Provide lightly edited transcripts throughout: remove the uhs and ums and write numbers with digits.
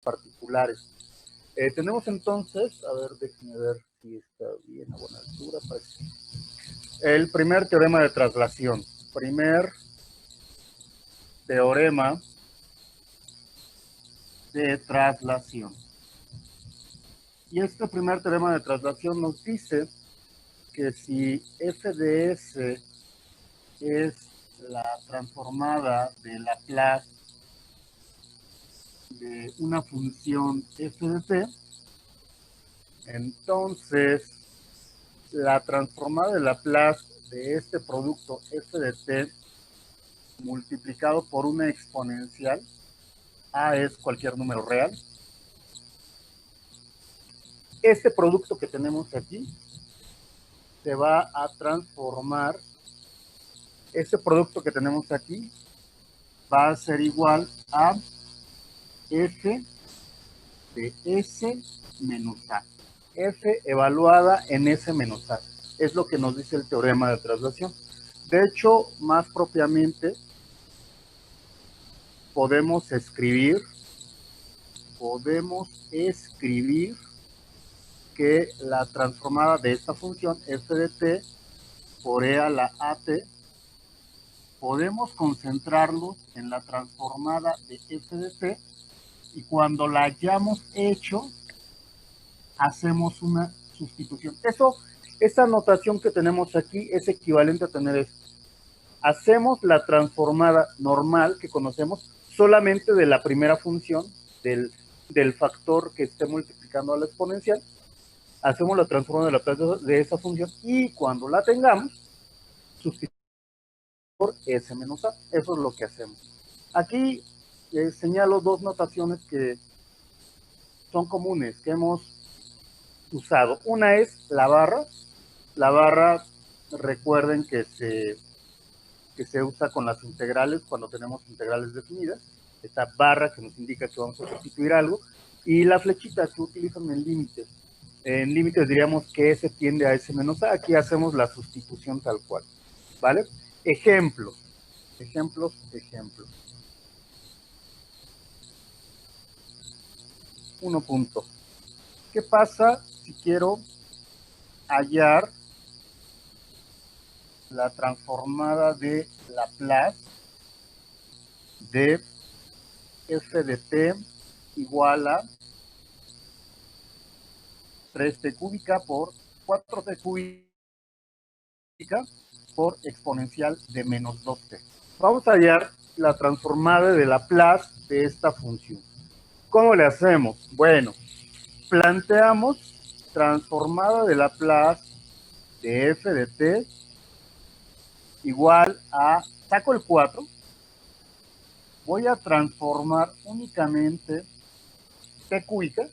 particulares. Tenemos entonces, a ver, déjenme ver si está bien a buena altura. Parece. El primer teorema de traslación. Primer teorema de traslación. Y este primer teorema de traslación nos dice que si f de s es la transformada de Laplace de una función f de t, entonces la transformada de Laplace de este producto f de t multiplicado por una exponencial, a es cualquier número real, este producto que tenemos aquí se va a transformar, este producto que tenemos aquí va a ser igual a f de s menos a. F evaluada en S menos A. Es lo que nos dice el teorema de traslación. De hecho, más propiamente, podemos escribir que la transformada de esta función f de t por e a la at, podemos concentrarlos en la transformada de f de t y cuando la hayamos hecho, hacemos una sustitución. Esta notación que tenemos aquí es equivalente a tener esto. Hacemos la transformada normal que conocemos solamente de la primera función, del factor que esté multiplicando a la exponencial. Hacemos la transformada de esa función y cuando la tengamos, sustituimos por s menos a. Eso es lo que hacemos. Aquí señalo dos notaciones que son comunes, que hemos usado. Una es la barra. La barra, recuerden que se usa con las integrales cuando tenemos integrales definidas. Esta barra que nos indica que vamos a sustituir algo. Y la flechita que utilizan en límites. En límites diríamos que S tiende a S menos A. Aquí hacemos la sustitución tal cual. ¿Vale? Ejemplos. Ejemplos. Uno punto. ¿Qué pasa si quiero hallar la transformada de Laplace de f de t igual a 3t cúbica por 4t cúbica por exponencial de menos 2t? Vamos a hallar la transformada de Laplace de esta función. ¿Cómo le hacemos? Bueno, planteamos transformada de Laplace de f de t igual a, saco el 4, voy a transformar únicamente t cúbica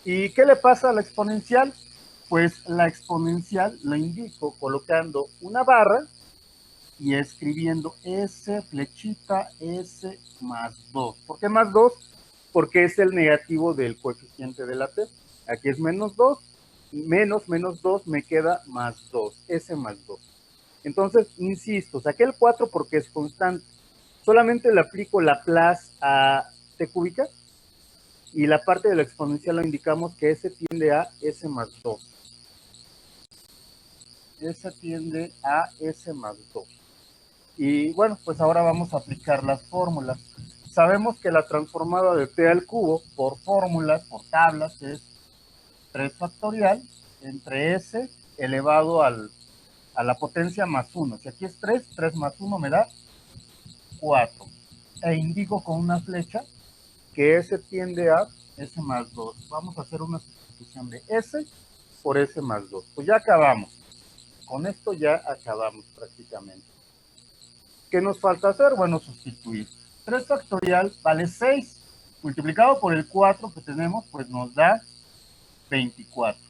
¿y qué le pasa a la exponencial? Pues la exponencial la indico colocando una barra y escribiendo s flechita s más 2. ¿Por qué más 2? Porque es el negativo del coeficiente de la t. Aquí es menos 2, menos 2 me queda más 2, s más 2. Entonces, insisto, saqué el 4 porque es constante. Solamente le aplico Laplace a t cúbica y la parte de la exponencial lo indicamos que s tiende a s más 2. S tiende a s más 2. Y bueno, pues ahora vamos a aplicar las fórmulas. Sabemos que la transformada de t al cubo por fórmulas, por tablas, es 3 factorial entre s elevado a la potencia más 1. Si aquí es 3, 3 más 1 me da 4. E indico con una flecha que s tiende a s más 2. Vamos a hacer una sustitución de s por s más 2. Pues ya acabamos. Con esto ya acabamos prácticamente. ¿Qué nos falta hacer? Bueno, sustituir. 3 factorial vale 6. Multiplicado por el 4 que tenemos, pues nos da 24.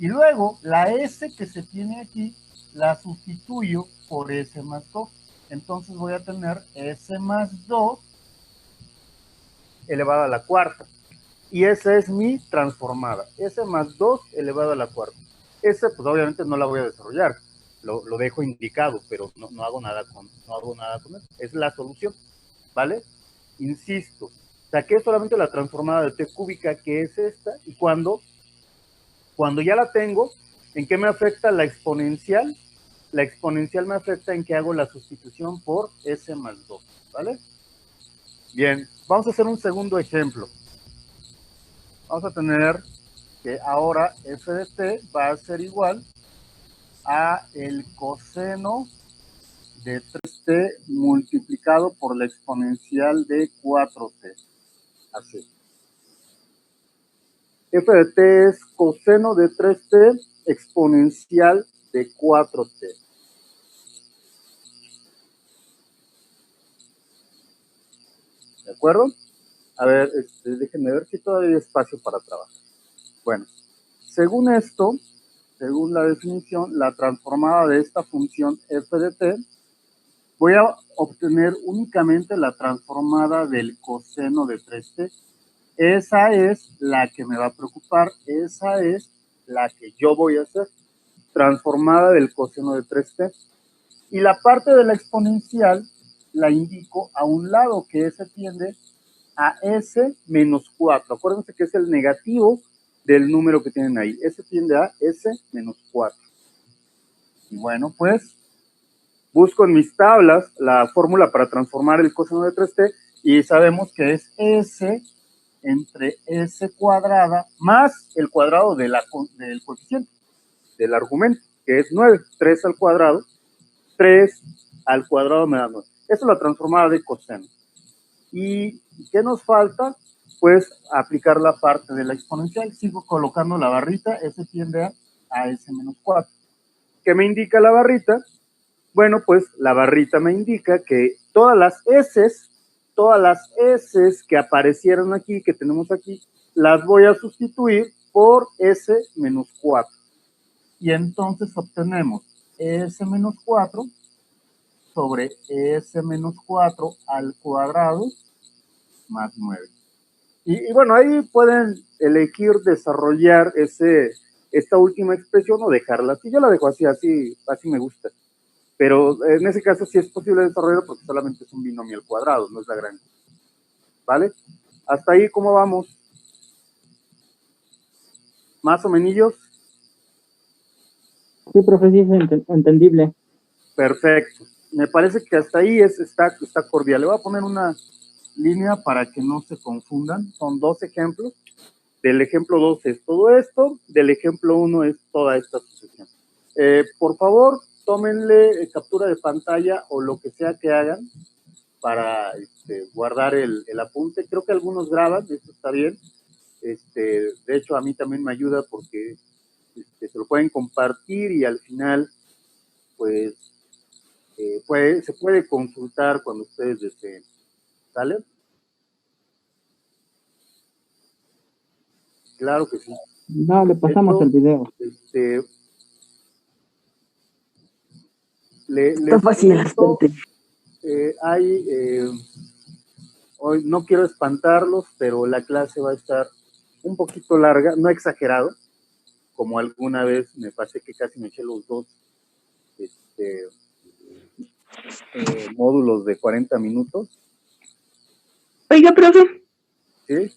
Y luego, la s que se tiene aquí, la sustituyo por s más 2. Entonces voy a tener s más 2 elevado a la cuarta. Y esa es mi transformada. S más 2 elevado a la cuarta. Esa, pues obviamente no la voy a desarrollar. lo dejo indicado, pero no hago nada con eso. Es la solución, ¿vale? Insisto, saqué solamente la transformada de t cúbica, que es esta, y cuando ya la tengo, ¿en qué me afecta la exponencial? La exponencial me afecta en que hago la sustitución por s más 2, ¿vale? Bien, vamos a hacer un segundo ejemplo. Vamos a tener que ahora f de t va a ser igual a el coseno de 3t multiplicado por la exponencial de 4t. Así. F de t es coseno de 3t exponencial de 4t. ¿De acuerdo? A ver, déjenme ver si todavía hay espacio para trabajar. Bueno, según esto, según la definición, la transformada de esta función f de t, voy a obtener únicamente la transformada del coseno de 3t. Esa es la que me va a preocupar, esa es la que yo voy a hacer, transformada del coseno de 3t. Y la parte de la exponencial la indico a un lado, que ese tiende a s menos 4. Acuérdense que es el negativo del número que tienen ahí. S tiende a s menos 4. Y bueno, pues busco en mis tablas la fórmula para transformar el coseno de 3t y sabemos que es s entre s cuadrada más el cuadrado del coeficiente, del argumento, que es 9. 3 al cuadrado, 3 al cuadrado me da 9. Esa es la transformada de coseno. ¿Y qué nos falta? Pues aplicar la parte de la exponencial. Sigo colocando la barrita, S tiende a S menos 4. ¿Qué me indica la barrita? Bueno, pues la barrita me indica que todas las S que aparecieron aquí, que tenemos aquí, las voy a sustituir por S menos 4. Y entonces obtenemos S menos 4 sobre S menos 4 al cuadrado más 9. Y bueno, ahí pueden elegir desarrollar esta última expresión o dejarla así. Yo la dejo así me gusta. Pero en ese caso sí es posible desarrollar porque solamente es un binomio al cuadrado, no es la gran cosa. ¿Vale? Hasta ahí, ¿cómo vamos? ¿Más o menos? Sí, profe, sí es entendible. Perfecto. Me parece que hasta ahí está cordial. Le voy a poner una línea para que no se confundan. Son 2 ejemplos. Del ejemplo 2 es todo esto, del ejemplo 1 es toda esta sucesión. Por favor, tómenle captura de pantalla o lo que sea que hagan para guardar el apunte. Creo que algunos graban, eso está bien. De hecho, a mí también me ayuda porque se lo pueden compartir y al final, pues, se puede consultar cuando ustedes deseen. ¿Sale? Claro que sí. No, le pasamos el video. Está fácil el asunto. Hoy no quiero espantarlos, pero la clase va a estar un poquito larga, no exagerado, como alguna vez me pasé que casi me eché los 2 módulos de 40 minutos. Oiga, profe. ¿Sí?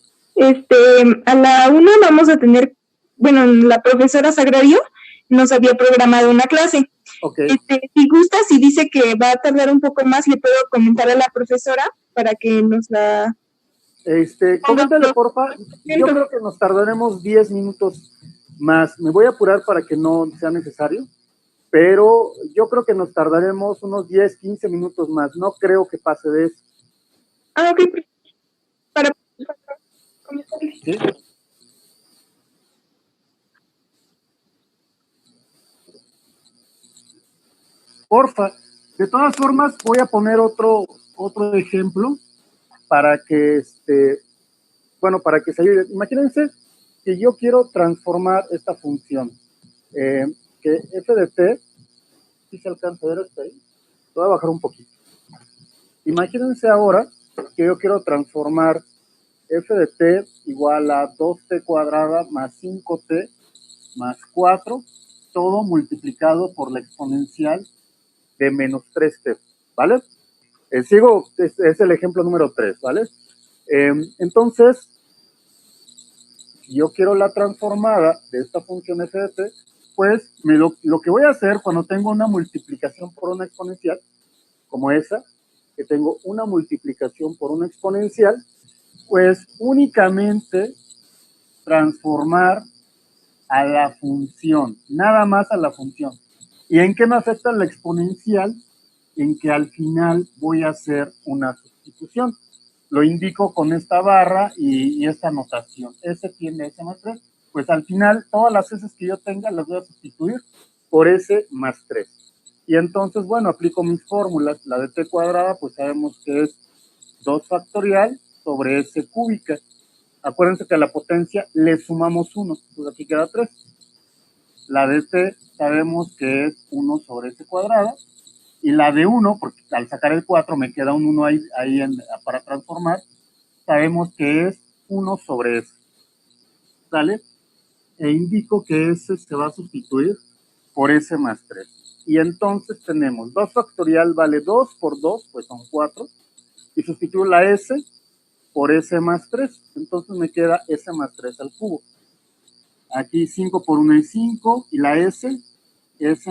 A la 1 vamos a tener, bueno, la profesora Sagrario nos había programado una clase. Okay. Si gusta, si dice que va a tardar un poco más, le puedo comentar a la profesora para que nos la... Coméntale, porfa. Yo creo que nos tardaremos 10 minutos más. Me voy a apurar para que no sea necesario, pero yo creo que nos tardaremos unos 10, 15 minutos más. No creo que pase de eso. Ah, ok. Para comentarle. ¿Sí? Porfa. De todas formas, voy a poner otro ejemplo para que, para que se ayude. Imagínense que yo quiero transformar esta función, que f de t, si se alcanza a ver hasta ahí, voy a bajar un poquito. Imagínense ahora que yo quiero transformar f de t igual a 2t cuadrada más 5t más 4 todo multiplicado por la exponencial de menos 3t, ¿vale? Sigo, es el ejemplo número 3, ¿vale? Entonces, si yo quiero la transformada de esta función f de t, pues lo que voy a hacer cuando tengo una multiplicación por una exponencial, como esa, que tengo una multiplicación por una exponencial, pues únicamente transformar a la función, nada más a la función. ¿Y en qué me afecta la exponencial? En que al final voy a hacer una sustitución. Lo indico con esta barra y esta notación. S tiende a S más 3. Pues al final, todas las S que yo tenga las voy a sustituir por S más 3. Y entonces, bueno, aplico mis fórmulas. La de t cuadrada, pues sabemos que es 2 factorial sobre S cúbica. Acuérdense que a la potencia le sumamos 1. Entonces aquí queda 3. La de t sabemos que es 1 sobre S cuadrada. Y la de 1, porque al sacar el 4 me queda un 1 ahí para transformar, sabemos que es 1 sobre S. ¿Sale? E indico que S se va a sustituir por S más 3. Y entonces tenemos 2 factorial vale 2 por 2, pues son 4. Y sustituyo la S por S más 3. Entonces me queda S más 3 al cubo. Aquí 5 por 1 es 5 y la S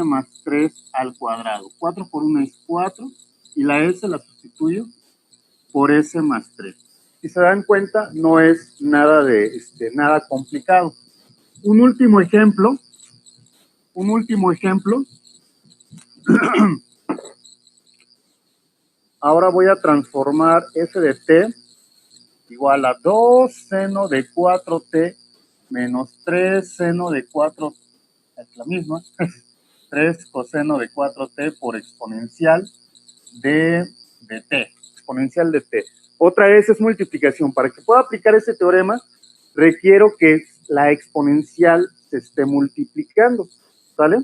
más 3 al cuadrado. 4 por 1 es 4 y la S la sustituyo por S más 3. Si se dan cuenta, no es nada nada complicado. Un último ejemplo. Ahora voy a transformar f de t igual a 2 seno de 4t menos 3 seno de 4, es la misma, 3 coseno de 4t por exponencial de t, exponencial de t. Otra vez es multiplicación. Para que pueda aplicar ese teorema, requiero que la exponencial se esté multiplicando, ¿sale?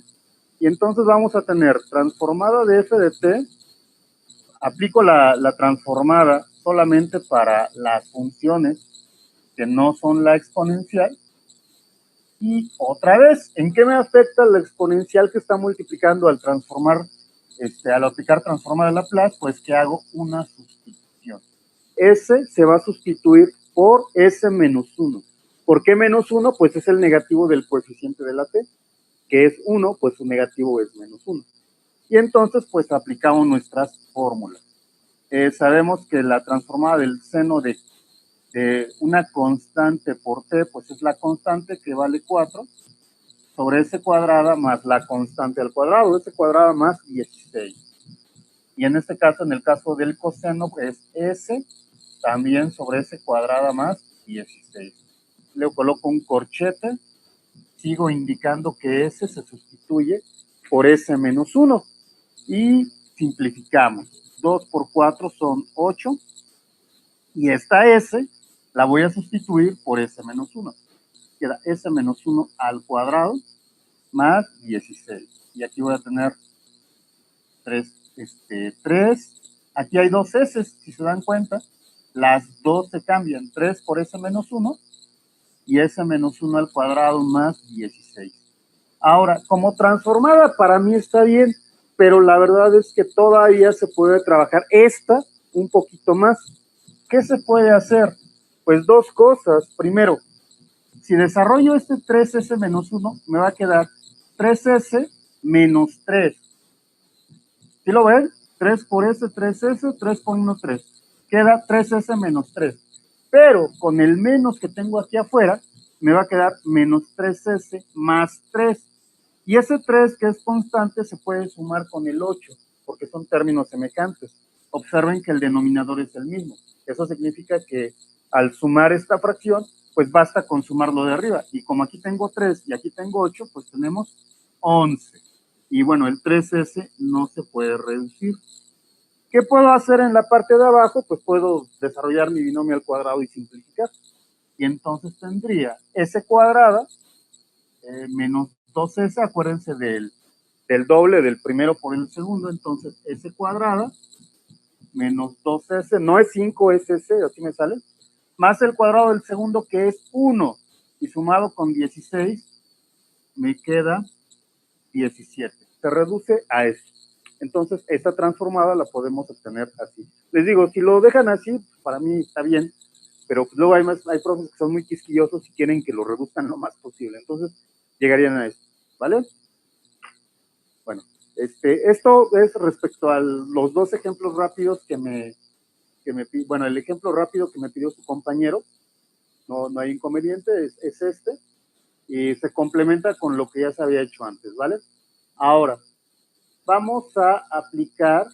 Y entonces vamos a tener transformada de f de t, aplico la transformada solamente para las funciones que no son la exponencial. Y otra vez, ¿en qué me afecta la exponencial que está multiplicando al transformar, al aplicar transformada de Laplace? Pues que hago una sustitución. S se va a sustituir por S menos 1. ¿Por qué menos 1? Pues es el negativo del coeficiente de la t, que es 1, pues su negativo es menos 1. Y entonces, pues aplicamos nuestras fórmulas. Sabemos que la transformada del seno de una constante por t, pues es la constante que vale 4 sobre S cuadrada más la constante al cuadrado, S cuadrada más 16. Y en este caso, en el caso del coseno, es S también sobre S cuadrada más 16. Luego coloco un corchete, sigo indicando que S se sustituye por S menos 1 y simplificamos. 2 por 4 son 8 y esta S la voy a sustituir por S menos 1. Queda S menos 1 al cuadrado más 16. Y aquí voy a tener 3. Aquí hay dos S, si se dan cuenta. Las dos se cambian. 3 por S menos 1 y S menos 1 al cuadrado más 16. Ahora, como transformada para mí está bien, pero la verdad es que todavía se puede trabajar esta un poquito más. ¿Qué se puede hacer? Pues dos cosas. Primero, si desarrollo este 3S menos 1, me va a quedar 3S menos 3. ¿Sí lo ven? 3 por S, 3S, 3 por 1, 3. Queda 3S menos 3. Pero con el menos que tengo aquí afuera, me va a quedar menos 3S más 3. Y ese 3 que es constante se puede sumar con el 8, porque son términos semejantes. Observen que el denominador es el mismo. Eso significa que al sumar esta fracción, pues basta con sumarlo de arriba. Y como aquí tengo 3 y aquí tengo 8, pues tenemos 11. Y bueno, el 3S no se puede reducir. ¿Qué puedo hacer en la parte de abajo? Pues puedo desarrollar mi binomio al cuadrado y simplificar. Y entonces tendría S cuadrada menos 2S, acuérdense del doble del primero por el segundo, entonces S cuadrada menos 2S, no es 5SS, así me sale, más el cuadrado del segundo que es 1, y sumado con 16 me queda 17. Se reduce a eso. Entonces, esta transformada la podemos obtener así. Les digo, si lo dejan así, para mí está bien, pero luego hay profes que son muy quisquillosos y quieren que lo reduzcan lo más posible. Entonces, llegarían a esto, ¿vale? Bueno, esto es respecto a los dos ejemplos rápidos bueno, el ejemplo rápido que me pidió su compañero, no hay inconveniente, es este, y se complementa con lo que ya se había hecho antes, ¿vale? Ahora, vamos a aplicar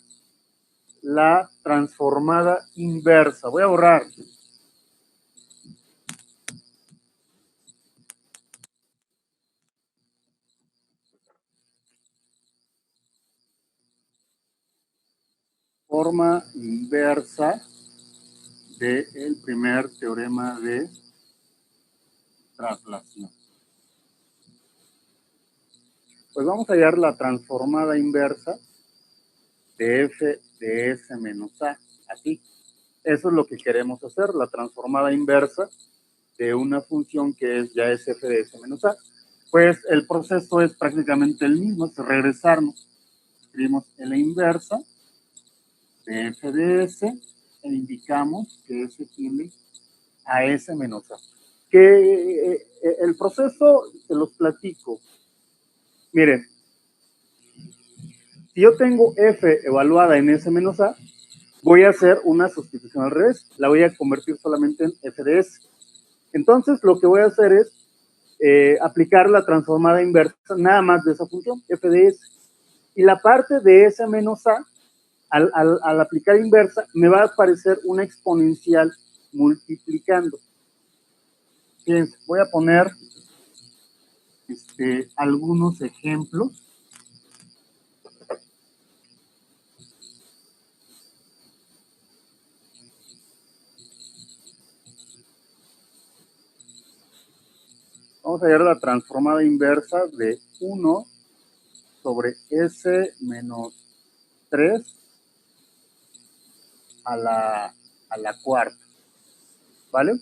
la transformada inversa. Voy a borrar. Forma inversa del primer teorema de traslación. Pues vamos a hallar la transformada inversa de f de s menos a, aquí. Eso es lo que queremos hacer, la transformada inversa de una función que ya es f de s menos a. Pues el proceso es prácticamente el mismo, es regresarnos. Escribimos en la inversa de f de s e indicamos que s tiende a s menos a. Que el proceso, se los platico. Miren, si yo tengo f evaluada en s menos a, voy a hacer una sustitución al revés. La voy a convertir solamente en f de s. Entonces, lo que voy a hacer es aplicar la transformada inversa nada más de esa función, f de s. Y la parte de s menos a, al aplicar inversa, me va a aparecer una exponencial multiplicando. Fíjense, voy a poner algunos ejemplos. Vamos a hallar la transformada inversa de 1 sobre s menos 3 a la cuarta, ¿vale?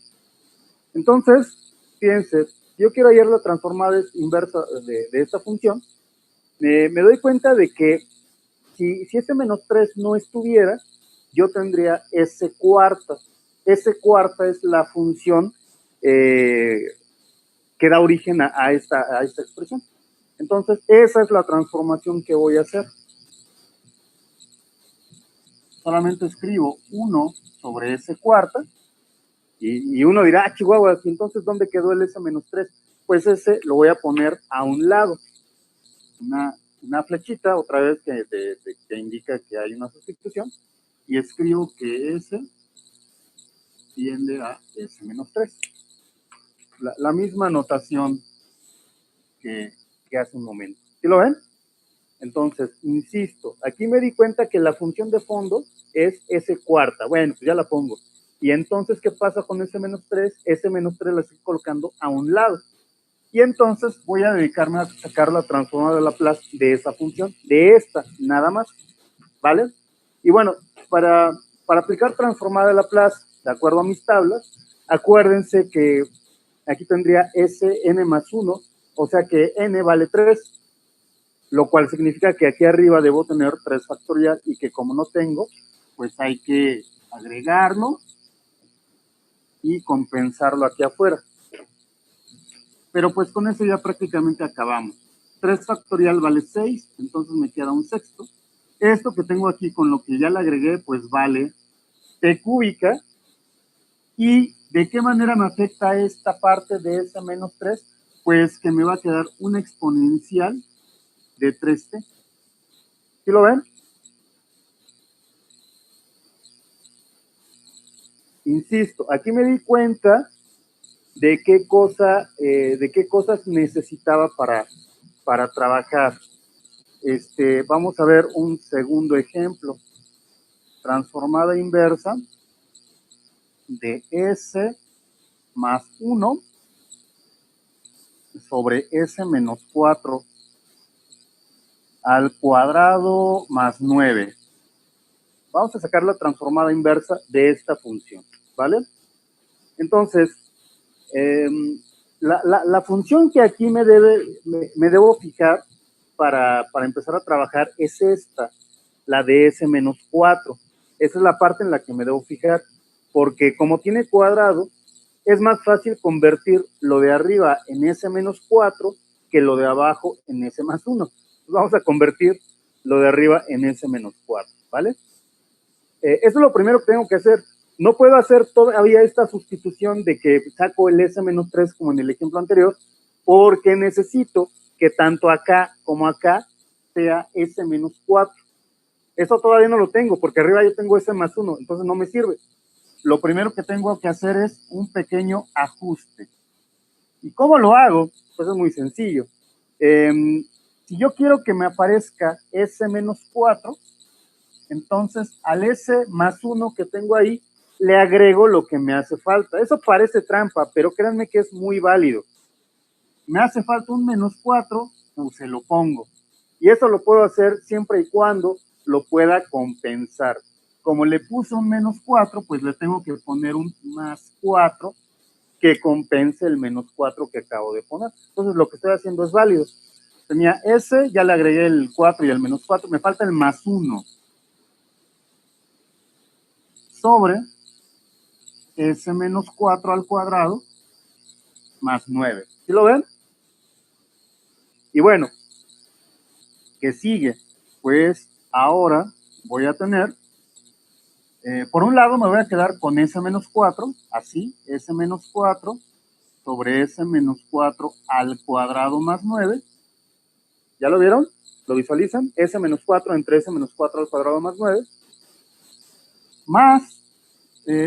Entonces, fíjense, yo quiero hallar la transformada inversa de esta función, me doy cuenta de que si s menos 3 no estuviera, yo tendría s cuarta. S cuarta es la función que da origen a esta expresión. Entonces, esa es la transformación que voy a hacer. Solamente escribo 1 sobre s cuarta, y uno dirá, ah, Chihuahua, entonces, ¿dónde quedó el s menos 3? Pues ese lo voy a poner a un lado. Una flechita, otra vez, que indica que hay una sustitución, y escribo que s tiende a s menos 3. La misma notación que hace un momento. ¿Sí lo ven? Entonces, insisto, aquí me di cuenta que la función de fondo es s cuarta. Bueno, pues ya la pongo. Y entonces, ¿qué pasa con s menos 3? S menos 3 la estoy colocando a un lado. Y entonces voy a dedicarme a sacar la transformada de Laplace de esa función, de esta, nada más. ¿Vale? Y bueno, para aplicar transformada de Laplace, de acuerdo a mis tablas, acuérdense que aquí tendría Sn más 1, o sea que n vale 3, lo cual significa que aquí arriba debo tener 3 factorial y que como no tengo, pues hay que agregarlo y compensarlo aquí afuera. Pero pues con eso ya prácticamente acabamos. 3 factorial vale 6, entonces me queda un sexto. Esto que tengo aquí con lo que ya le agregué, pues vale t cúbica. ¿Y de qué manera me afecta esta parte de s menos 3? Pues que me va a quedar una exponencial de 3t. ¿Sí lo ven? Insisto, aquí me di cuenta de qué cosas necesitaba para trabajar. Vamos a ver un segundo ejemplo. Transformada inversa de s más 1 sobre s menos 4 al cuadrado más 9. Vamos a sacar la transformada inversa de esta función, ¿vale? Entonces, la función que aquí me debo fijar para empezar a trabajar es esta, la de S-4. Esa es la parte en la que me debo fijar, porque como tiene cuadrado, es más fácil convertir lo de arriba en S-4 que lo de abajo en S+1. Entonces vamos a convertir lo de arriba en S-4, ¿vale? Eso es lo primero que tengo que hacer. No puedo hacer todavía esta sustitución de que saco el S-3 como en el ejemplo anterior, porque necesito que tanto acá como acá sea S-4. Eso todavía no lo tengo, porque arriba yo tengo S+1, entonces no me sirve. Lo primero que tengo que hacer es un pequeño ajuste. ¿Y cómo lo hago? Pues es muy sencillo. Si yo quiero que me aparezca S-4, entonces al S+1 que tengo ahí, le agrego lo que me hace falta. Eso parece trampa, pero créanme que es muy válido. Me hace falta un -4, pues se lo pongo. Y eso lo puedo hacer siempre y cuando lo pueda compensar. Como le puse un -4, pues le tengo que poner un +4 que compense el -4 que acabo de poner. Entonces lo que estoy haciendo es válido. Tenía S, ya le agregué el 4 y el -4, me falta el +1 sobre S-4 al cuadrado más 9. ¿Sí lo ven? Y bueno, ¿qué sigue? Pues ahora voy a tener, por un lado me voy a quedar con S-4, así, S-4 sobre S-4 al cuadrado más 9. ¿Ya lo vieron? ¿Lo visualizan? S-4 entre S-4 al cuadrado más 9. Más,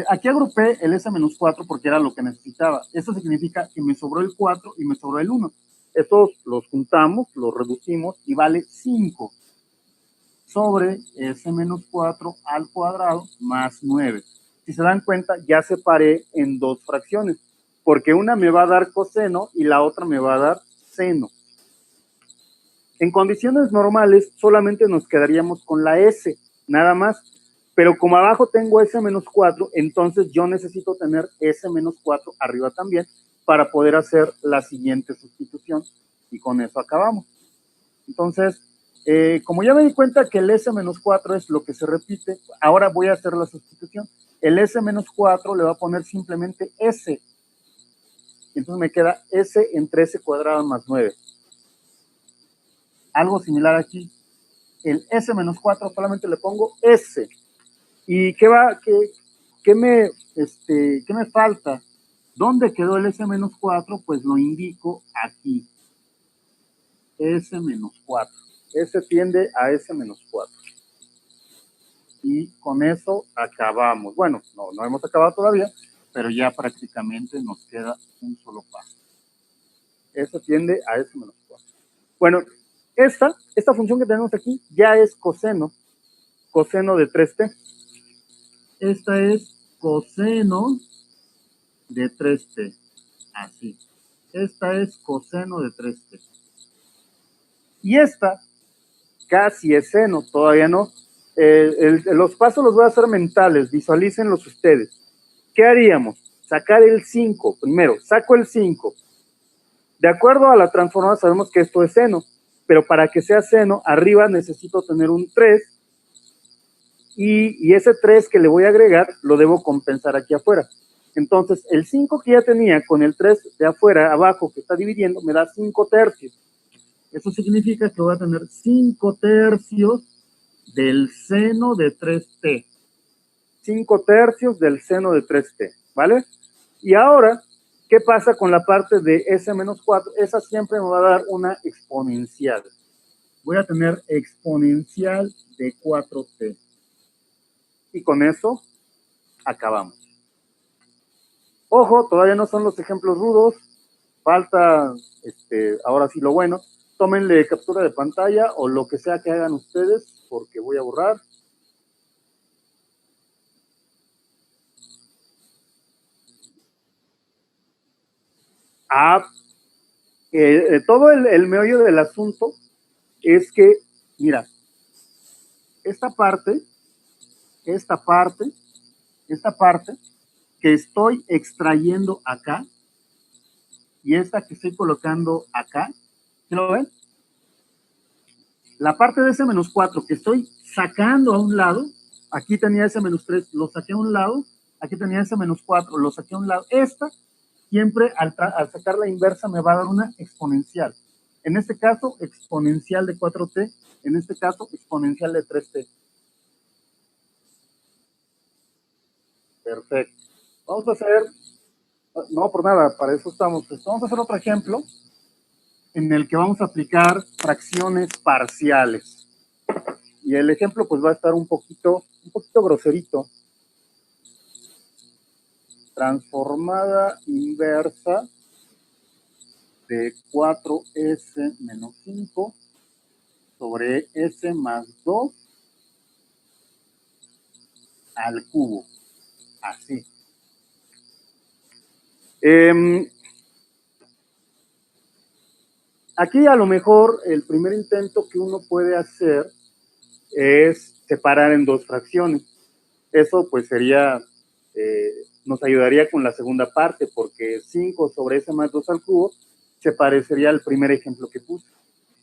aquí agrupé el S-4 porque era lo que necesitaba. Eso significa que me sobró el 4 y me sobró el 1. Estos los juntamos, los reducimos y vale 5 sobre S-4 al cuadrado más 9. Si se dan cuenta, ya separé en dos fracciones, porque una me va a dar coseno y la otra me va a dar seno. En condiciones normales, solamente nos quedaríamos con la S, nada más. Pero como abajo tengo S-4, entonces yo necesito tener S-4 arriba también para poder hacer la siguiente sustitución. Y con eso acabamos. Entonces, como ya me di cuenta que el S-4 es lo que se repite, ahora voy a hacer la sustitución. El S-4 le va a poner simplemente S. Entonces me queda S entre S cuadrado más 9. Algo similar aquí. El S-4 solamente le pongo S. ¿Y qué me falta? ¿Dónde quedó el S-4? Pues lo indico aquí. S-4. S tiende a S-4. Y con eso acabamos. Bueno, no hemos acabado todavía, pero ya prácticamente nos queda un solo paso. S tiende a S-4. Bueno, esta función que tenemos aquí ya es coseno de 3t. Esta es coseno de 3t. Así. Esta es coseno de 3t. Y esta casi es seno, todavía no. Los pasos los voy a hacer mentales, visualícenlos ustedes. ¿Qué haríamos? Sacar el 5. Primero, saco el 5. De acuerdo a la transformada sabemos que esto es seno, pero para que sea seno, arriba necesito tener un 3, y ese 3 que le voy a agregar lo debo compensar aquí afuera. Entonces, el 5 que ya tenía con el 3 de afuera, abajo, que está dividiendo, me da 5 tercios. Eso significa que voy a tener 5 tercios del seno de 3t. 5 tercios del seno de 3t, ¿vale? Y ahora, ¿qué pasa con la parte de S-4? Esa siempre me va a dar una exponencial. Voy a tener exponencial de 4t. Y con eso acabamos. Ojo, todavía no son los ejemplos rudos. Falta, ahora sí lo bueno. Tómenle captura de pantalla o lo que sea que hagan ustedes, porque voy a borrar. Todo el meollo del asunto es que, mira, esta parte que estoy extrayendo acá y esta que estoy colocando acá, ¿sí lo ven? la parte de S-4 que estoy sacando a un lado, aquí tenía S-3, lo saqué a un lado, aquí tenía S-4, lo saqué a un lado. Esta, siempre al sacar la inversa me va a dar una exponencial. En este caso, exponencial de 4t, en este caso, exponencial de 3t. Perfecto. Vamos a hacer, no por nada, para eso estamos. Vamos a hacer otro ejemplo en el que vamos a aplicar fracciones parciales. Y el ejemplo pues va a estar un poquito groserito. Transformada inversa de 4s menos 5 sobre s más 2 al cubo. Así. Aquí a lo mejor el primer intento que uno puede hacer es separar en dos fracciones. Eso pues sería, nos ayudaría con la segunda parte, porque 5 sobre s más 2 al cubo se parecería al primer ejemplo que puse.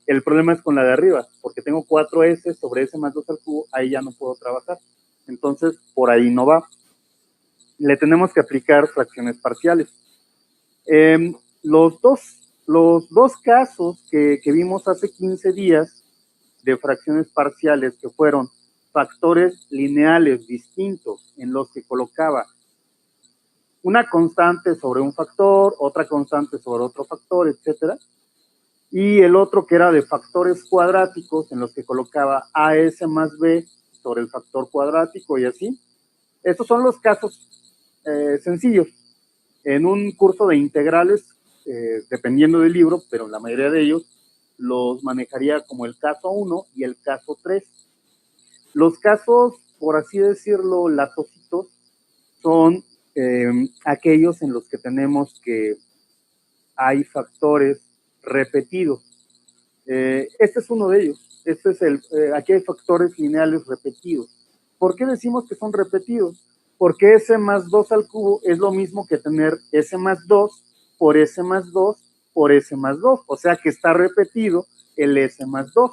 El problema es con la de arriba, porque tengo 4s sobre s más 2 al cubo, ahí ya no puedo trabajar. Entonces, por ahí no va. Le tenemos que aplicar fracciones parciales. Los dos casos que vimos hace 15 días de fracciones parciales, que fueron factores lineales distintos en los que colocaba una constante sobre un factor, otra constante sobre otro factor, etcétera, y el otro que era de factores cuadráticos en los que colocaba AS más B sobre el factor cuadrático y así. Estos son los casos sencillos. En un curso de integrales, dependiendo del libro, pero la mayoría de ellos los manejaría como el caso 1 y el caso 3. Los casos, por así decirlo, latositos, son aquellos en los que tenemos que hay factores repetidos. Este es uno de ellos. Aquí hay factores lineales repetidos. ¿Por qué decimos que son repetidos? Porque s más 2 al cubo es lo mismo que tener s más 2 por s más 2 por s más 2. O sea que está repetido el s más 2.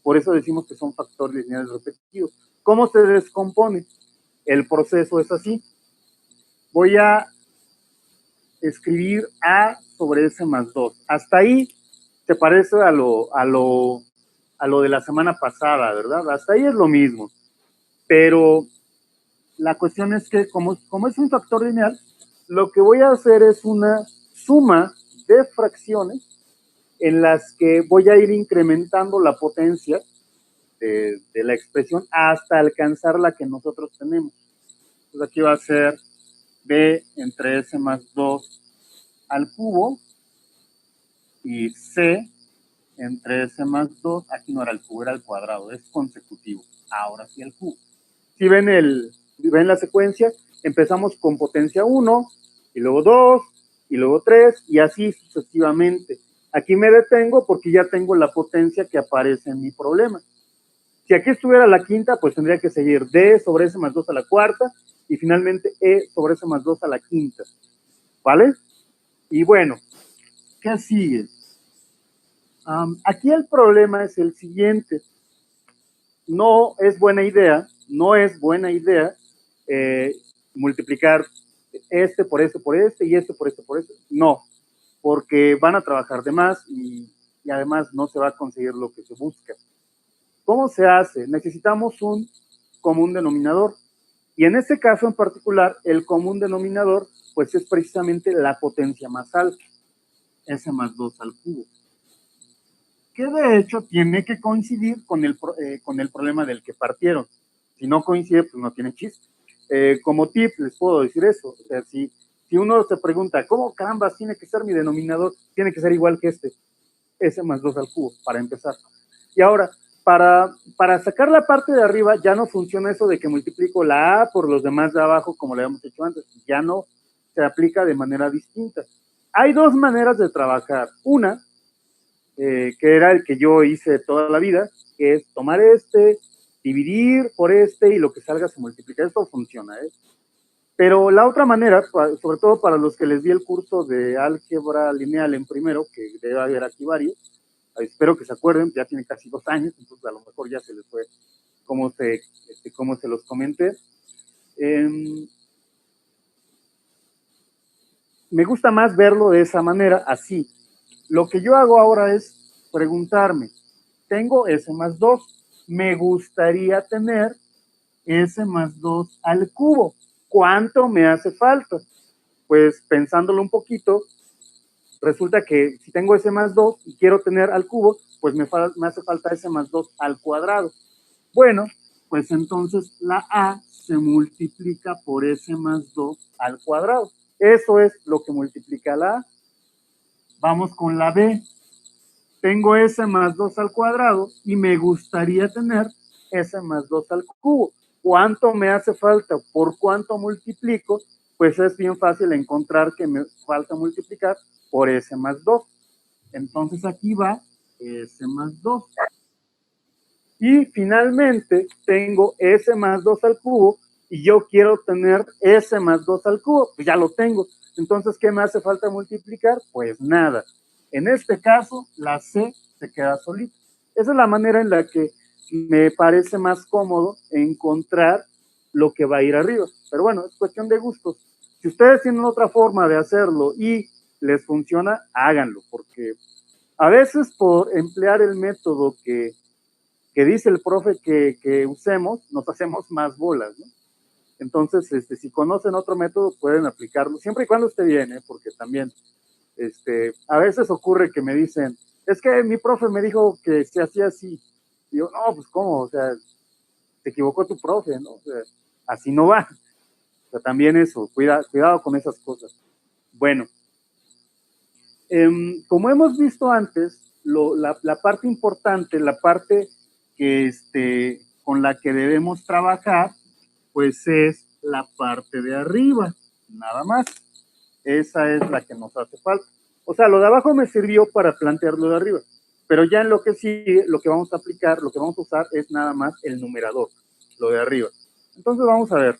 Por eso decimos que son factores lineales repetidos. ¿Cómo se descompone? El proceso es así. Voy a escribir a sobre s más 2. Hasta ahí te parece a lo de la semana pasada, ¿verdad? Hasta ahí es lo mismo. Pero la cuestión es que como es un factor lineal, lo que voy a hacer es una suma de fracciones en las que voy a ir incrementando la potencia de la expresión hasta alcanzar la que nosotros tenemos. Entonces aquí va a ser b entre s más 2 al cubo y c entre s más 2, aquí no era el cubo, era el cuadrado, es consecutivo. Ahora sí el cubo. Si ven la secuencia, empezamos con potencia 1, y luego 2, y luego 3, y así sucesivamente. Aquí me detengo porque ya tengo la potencia que aparece en mi problema. Si aquí estuviera la quinta, pues tendría que seguir d sobre s más 2 a la cuarta, y finalmente e sobre s más 2 a la quinta. ¿Vale? Y bueno, ¿qué sigue? Aquí el problema es el siguiente. No es buena idea multiplicar este por este por este y este por este por este. No, porque van a trabajar de más y además no se va a conseguir lo que se busca. ¿Cómo se hace? Necesitamos un común denominador. Y en este caso en particular, el común denominador pues es precisamente la potencia más alta, s más 2 al cubo. Que de hecho tiene que coincidir con el problema del que partieron. Si no coincide, pues no tiene chiste. Como tip les puedo decir eso. O sea, si uno se pregunta, ¿cómo carambas tiene que ser mi denominador? Tiene que ser igual que este, s más 2 al cubo, para empezar. Y ahora, para sacar la parte de arriba, ya no funciona eso de que multiplico la a por los demás de abajo, como lo habíamos hecho antes. Ya no se aplica de manera distinta. Hay dos maneras de trabajar. Una, que era el que yo hice toda la vida, que es tomar dividir por y lo que salga se multiplica. Esto funciona, ¿eh? Pero la otra manera, sobre todo para los que les di el curso de álgebra lineal en primero, que debe haber aquí varios, espero que se acuerden, ya tiene casi 2 años, entonces a lo mejor ya se les fue cómo se los comenté. Me gusta más verlo de esa manera, así. Lo que yo hago ahora es preguntarme, tengo S más 2, me gustaría tener S más 2 al cubo. ¿Cuánto me hace falta? Pues pensándolo un poquito, resulta que si tengo S más 2 y quiero tener al cubo, pues me hace falta S más 2 al cuadrado. Bueno, pues entonces la A se multiplica por S más 2 al cuadrado. Eso es lo que multiplica la A. Vamos con la B. Tengo S más 2 al cuadrado y me gustaría tener S más 2 al cubo. ¿Cuánto me hace falta? ¿Por cuánto multiplico? Pues es bien fácil encontrar que me falta multiplicar por S más 2. Entonces aquí va S más 2. Y finalmente tengo S más 2 al cubo y yo quiero tener S más 2 al cubo. Pues ya lo tengo. Entonces, ¿qué me hace falta multiplicar? Pues nada. En este caso, la C se queda solita. Esa es la manera en la que me parece más cómodo encontrar lo que va a ir arriba. Pero bueno, es cuestión de gustos. Si ustedes tienen otra forma de hacerlo y les funciona, háganlo, porque a veces por emplear el método que dice el profe que usemos, nos hacemos más bolas, ¿no? Entonces, si conocen otro método, pueden aplicarlo, siempre y cuando esté bien, ¿eh? Porque también, a veces ocurre que me dicen, es que mi profe me dijo que se hacía así. Y yo, no, pues, ¿cómo? O sea, se equivocó tu profe, ¿no? O sea, así no va. O sea, también eso, cuidado con esas cosas. Bueno, como hemos visto antes, la parte importante, la parte que con la que debemos trabajar, pues es la parte de arriba, nada más. Esa es la que nos hace falta. O sea, lo de abajo me sirvió para plantear lo de arriba, pero ya en lo que sigue, lo que vamos a aplicar, lo que vamos a usar es nada más el numerador, lo de arriba. Entonces vamos a ver.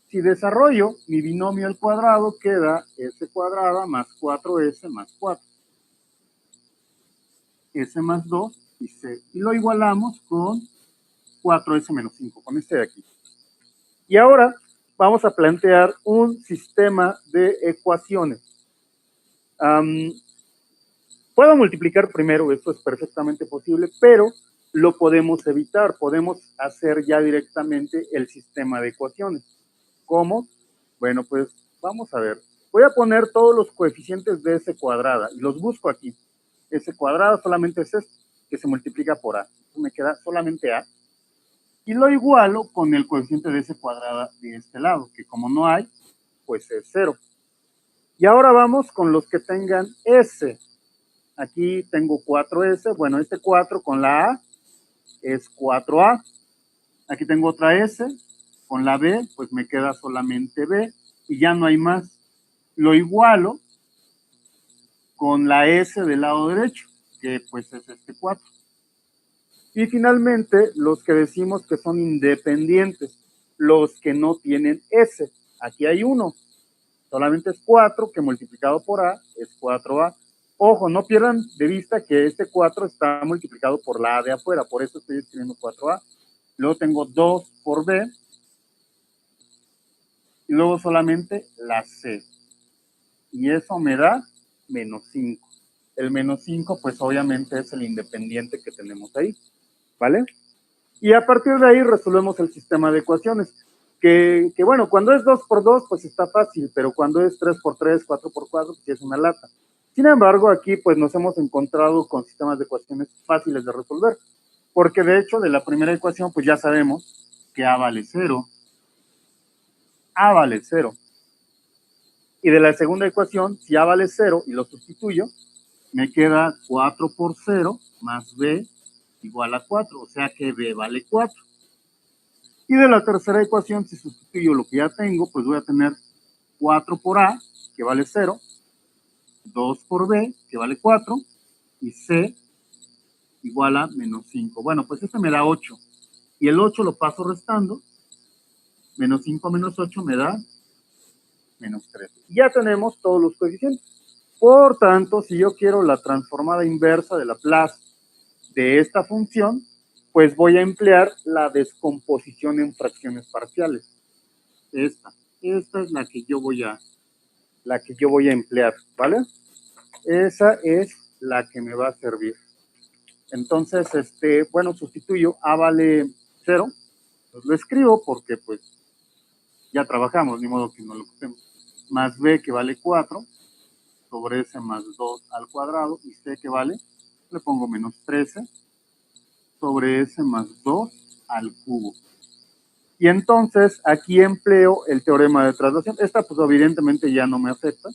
Si desarrollo mi binomio al cuadrado, queda S cuadrada más 4S más 4. S más 2 y C. Y lo igualamos con 4S menos 5, con este de aquí. Y ahora vamos a plantear un sistema de ecuaciones. Puedo multiplicar primero, esto es perfectamente posible, pero lo podemos evitar. Podemos hacer ya directamente el sistema de ecuaciones. ¿Cómo? Bueno, pues vamos a ver. Voy a poner todos los coeficientes de S cuadrada y los busco aquí. S cuadrada solamente es esto, que se multiplica por A. Me queda solamente A. Y lo igualo con el coeficiente de S cuadrada de este lado, que como no hay, pues es 0. Y ahora vamos con los que tengan S. Aquí tengo 4S. Bueno, este 4 con la A es 4A. Aquí tengo otra S. Con la B, pues me queda solamente B. Y ya no hay más. Lo igualo con la S del lado derecho, que pues es este 4. Y finalmente, los que decimos que son independientes, los que no tienen S. Aquí hay uno, solamente es 4, que multiplicado por A es 4A. Ojo, no pierdan de vista que este 4 está multiplicado por la A de afuera, por eso estoy escribiendo 4A. Luego tengo 2 por B, y luego solamente la C. Y eso me da menos 5. El menos 5, pues obviamente es el independiente que tenemos ahí, ¿vale? Y a partir de ahí resolvemos el sistema de ecuaciones. Que bueno, cuando es 2 por 2, pues está fácil, pero cuando es 3 por 3, 4 por 4, pues es una lata. Sin embargo, aquí pues nos hemos encontrado con sistemas de ecuaciones fáciles de resolver, porque de hecho de la primera ecuación pues ya sabemos que A vale 0, A vale 0. Y de la segunda ecuación, si A vale 0 y lo sustituyo, me queda 4 por 0 más B igual a 4, o sea que B vale 4. Y de la tercera ecuación, si sustituyo lo que ya tengo, pues voy a tener 4 por A, que vale 0, 2 por B, que vale 4, y C igual a menos 5. Bueno, pues este me da 8. Y el 8 lo paso restando. Menos 5 menos 8 me da menos 3. Y ya tenemos todos los coeficientes. Por tanto, si yo quiero la transformada inversa de Laplace de esta función, pues voy a emplear la descomposición en fracciones parciales. Esta es la que yo voy a emplear, ¿vale? Esa es la que me va a servir. Entonces, bueno, sustituyo A vale 0, pues lo escribo porque pues ya trabajamos, ni modo que no lo ocupemos. Más B que vale 4 sobre S más 2 al cuadrado, y C que vale, le pongo menos 13 sobre S más 2 al cubo. Y entonces aquí empleo el teorema de traslación. Esta pues evidentemente ya no me afecta.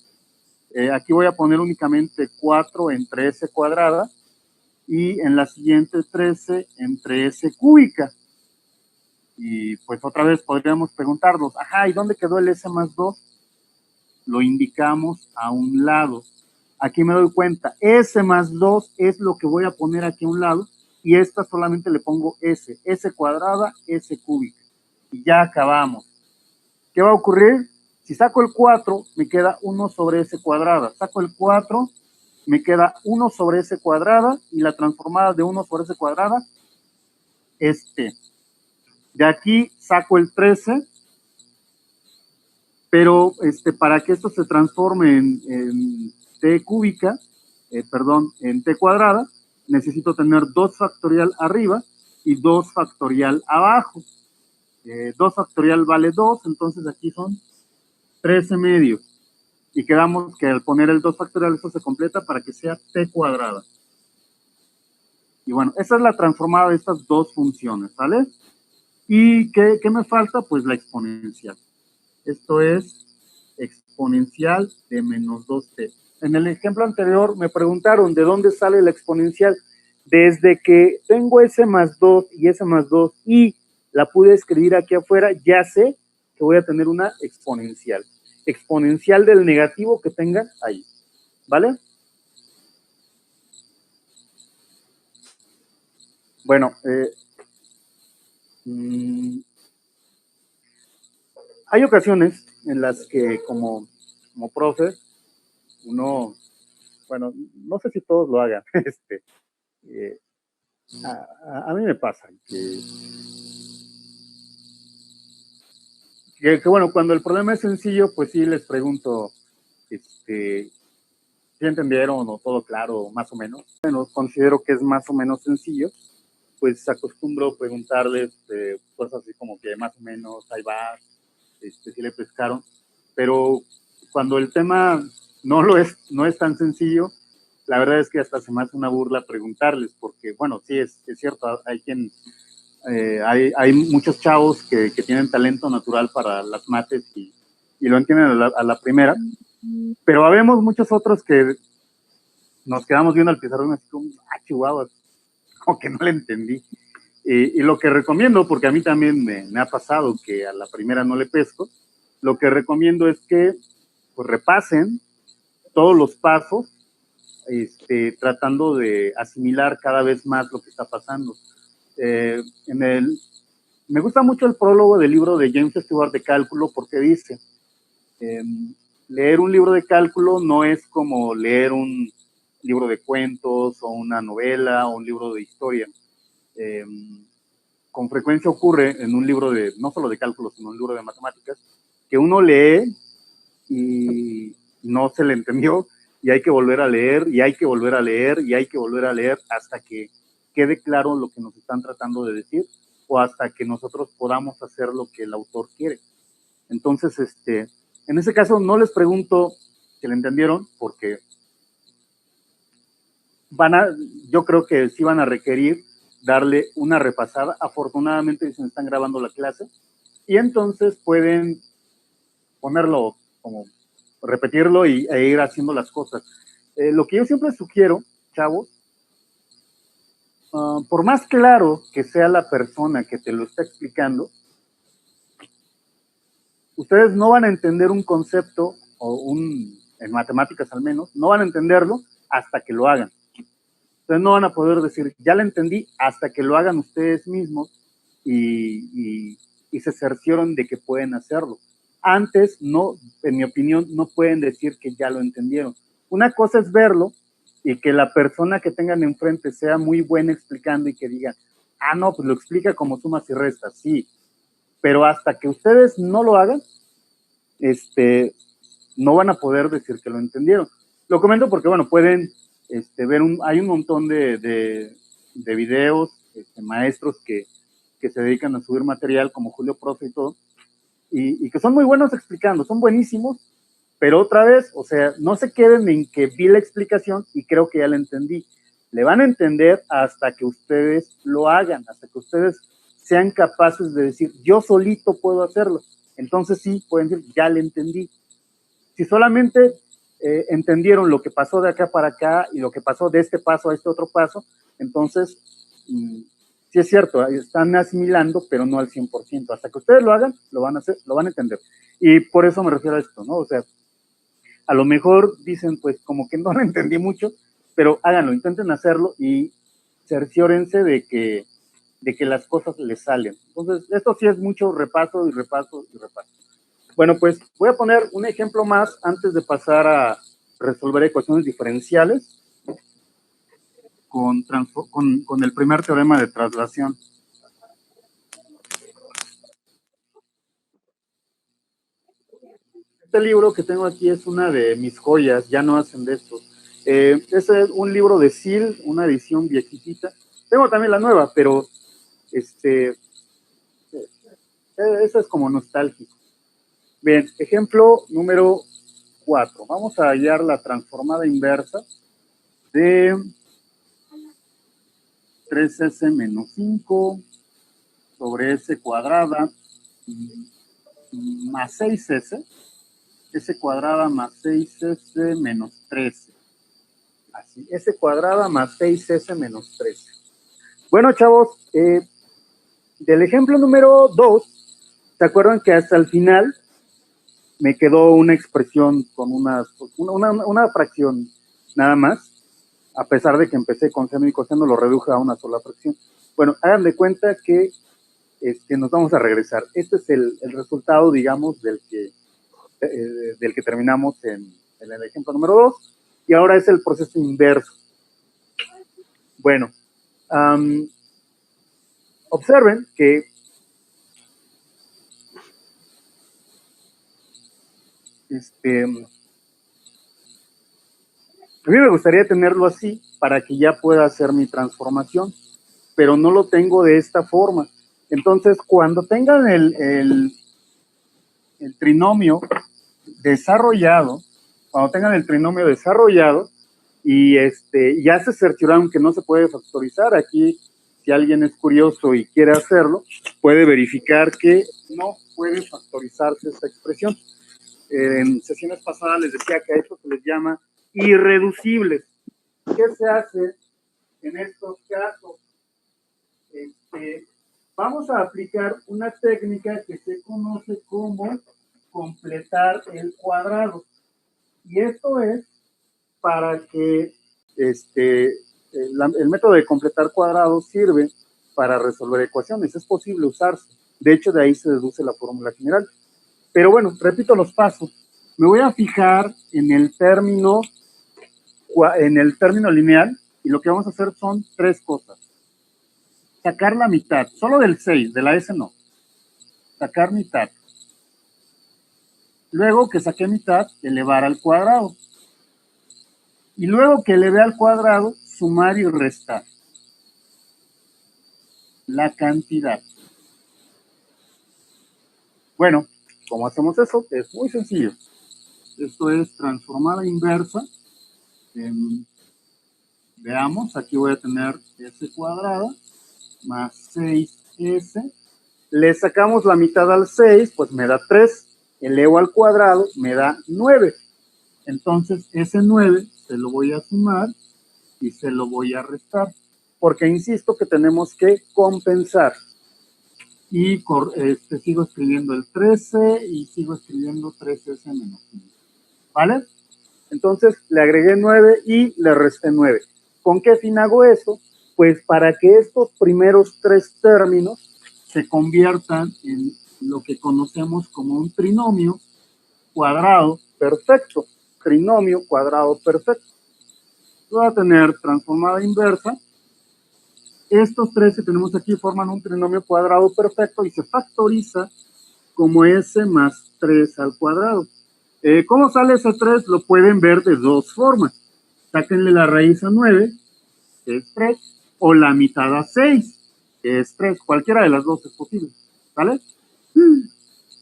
Aquí voy a poner únicamente 4 entre S cuadrada y en la siguiente 13 entre S cúbica. Y pues otra vez podríamos preguntarnos, ajá, ¿y dónde quedó el S más 2? Lo indicamos a un lado. Aquí me doy cuenta, S más 2 es lo que voy a poner aquí a un lado, y esta solamente le pongo S cuadrada, S cúbica. Y ya acabamos. ¿Qué va a ocurrir? Si saco el 4, me queda 1 sobre S cuadrada. Saco el 4, me queda 1 sobre S cuadrada, y la transformada de 1 sobre S cuadrada es T. De aquí saco el 13, pero para que esto se transforme en T cúbica, en T cuadrada, necesito tener 2 factorial arriba y 2 factorial abajo. 2 factorial vale 2, entonces aquí son 13 medios. Y quedamos que al poner el 2 factorial esto se completa para que sea T cuadrada. Y bueno, esa es la transformada de estas dos funciones, ¿vale? ¿Y qué me falta? Pues la exponencial. Esto es exponencial de menos 2t. En el ejemplo anterior me preguntaron de dónde sale la exponencial. Desde que tengo S más 2 y S más 2 y la pude escribir aquí afuera, ya sé que voy a tener una exponencial. Exponencial del negativo que tenga ahí, ¿vale? Bueno, hay ocasiones en las que como profe, uno, bueno, no sé si todos lo hagan, a mí me pasa que, bueno, cuando el problema es sencillo, pues sí les pregunto, si entendieron o todo claro, más o menos. Bueno, considero que es más o menos sencillo, pues acostumbro preguntarles cosas así como que más o menos, ahí va, si le pescaron, pero cuando el tema no es tan sencillo, la verdad es que hasta se me hace una burla preguntarles, porque bueno, sí es cierto, hay quien, hay muchos chavos que tienen talento natural para las mates y lo entienden a la primera, pero habemos muchos otros que nos quedamos viendo al pizarrón así como, chihuahua, como que no le entendí. Y lo que recomiendo, porque a mí también me ha pasado que a la primera no le pesco, lo que recomiendo es que pues, repasen todos los pasos, tratando de asimilar cada vez más lo que está pasando. Me gusta mucho el prólogo del libro de James Stewart de cálculo porque dice, leer un libro de cálculo no es como leer un libro de cuentos o una novela o un libro de historia. Con frecuencia ocurre en un libro de, no solo de cálculo, sino un libro de matemáticas, que uno lee y no se le entendió y hay que volver a leer y hay que volver a leer y hay que volver a leer hasta que quede claro lo que nos están tratando de decir o hasta que nosotros podamos hacer lo que el autor quiere. Entonces, en ese caso no les pregunto si le entendieron porque yo creo que sí van a requerir darle una repasada. Afortunadamente se están grabando la clase y entonces pueden ponerlo como repetirlo e ir haciendo las cosas. Lo que yo siempre sugiero, chavos, por más claro que sea la persona que te lo está explicando, ustedes no van a entender un concepto en matemáticas al menos, no van a entenderlo hasta que lo hagan. Entonces no van a poder decir, ya lo entendí, hasta que lo hagan ustedes mismos y se cercioren de que pueden hacerlo. Antes, no, en mi opinión, no pueden decir que ya lo entendieron, una cosa es verlo y que la persona que tengan enfrente sea muy buena explicando y que digan, ah, no, pues lo explica como sumas y restas, sí, pero hasta que ustedes no lo hagan, no van a poder decir que lo entendieron. Lo comento porque, bueno, pueden ver, hay un montón de videos, maestros que se dedican a subir material, como Julio Profe y todo, y que son muy buenos explicando, son buenísimos, pero otra vez, o sea, no se queden en que vi la explicación y creo que ya la entendí. Le van a entender hasta que ustedes lo hagan, hasta que ustedes sean capaces de decir, yo solito puedo hacerlo. Entonces sí, pueden decir, ya le entendí. Si solamente entendieron lo que pasó de acá para acá y lo que pasó de este paso a este otro paso, entonces sí es cierto, están asimilando, pero no al 100%. Hasta que ustedes lo hagan, lo van a hacer, lo van a entender. Y por eso me refiero a esto, ¿no? O sea, a lo mejor dicen, pues, como que no lo entendí mucho, pero háganlo, intenten hacerlo y cerciórense de que las cosas les salen. Entonces, esto sí es mucho repaso y repaso y repaso. Bueno, pues voy a poner un ejemplo más antes de pasar a resolver ecuaciones diferenciales con el primer teorema de traslación. Este libro que tengo aquí es una de mis joyas, ya no hacen de estos. Este es un libro de Sil, una edición viejita. Tengo también la nueva, pero eso es como nostálgico. Bien, ejemplo número 4. Vamos a hallar la transformada inversa de 3s menos 5 sobre s cuadrada más 6s, s cuadrada más 6s menos 13. Así, s cuadrada más 6s menos 13. Bueno, chavos, del ejemplo número 2, ¿se acuerdan que hasta el final me quedó una expresión con una fracción nada más? A pesar de que empecé con seno y coseno, lo reduje a una sola fracción. Bueno, hagan de cuenta que nos vamos a regresar. Este es el resultado, digamos, del que terminamos en el ejemplo número 2, y ahora es el proceso inverso. Bueno, observen que a mí me gustaría tenerlo así para que ya pueda hacer mi transformación, pero no lo tengo de esta forma. Entonces, cuando tengan el trinomio desarrollado, y ya se cercioraron que no se puede factorizar, aquí si alguien es curioso y quiere hacerlo, puede verificar que no puede factorizarse esta expresión. En sesiones pasadas les decía que a esto se les llama irreducibles. ¿Qué se hace en estos casos? Vamos a aplicar una técnica que se conoce como completar el cuadrado. Y esto es para que el método de completar cuadrados sirve para resolver ecuaciones. Es posible usarse. De hecho, de ahí se deduce la fórmula general. Pero bueno, repito los pasos. Me voy a fijar en el término lineal, y lo que vamos a hacer son 3 cosas. Sacar la mitad, solo del 6, de la S no. Sacar mitad. Luego que saqué mitad, elevar al cuadrado. Y luego que elevé al cuadrado, sumar y restar la cantidad. Bueno, ¿cómo hacemos eso? Es muy sencillo. Esto es transformada inversa. Veamos, aquí voy a tener s cuadrada más 6s. Le sacamos la mitad al 6, pues me da 3. Elevo al cuadrado, me da 9. Entonces, ese 9 se lo voy a sumar y se lo voy a restar. Porque insisto que tenemos que compensar. Y sigo escribiendo el 13 y sigo escribiendo 3s menos 5. ¿Vale? Entonces, le agregué 9 y le resté 9. ¿Con qué fin hago eso? Pues para que estos primeros 3 términos se conviertan en lo que conocemos como un trinomio cuadrado perfecto. trinomio cuadrado perfecto. Voy a tener transformada inversa. Estos tres que tenemos aquí forman un trinomio cuadrado perfecto y se factoriza como S más 3 al cuadrado. ¿Cómo sale ese 3? Lo pueden ver de dos formas. Sáquenle la raíz a 9, que es 3, o la mitad a 6, que es 3. Cualquiera de las dos es posible. ¿Vale?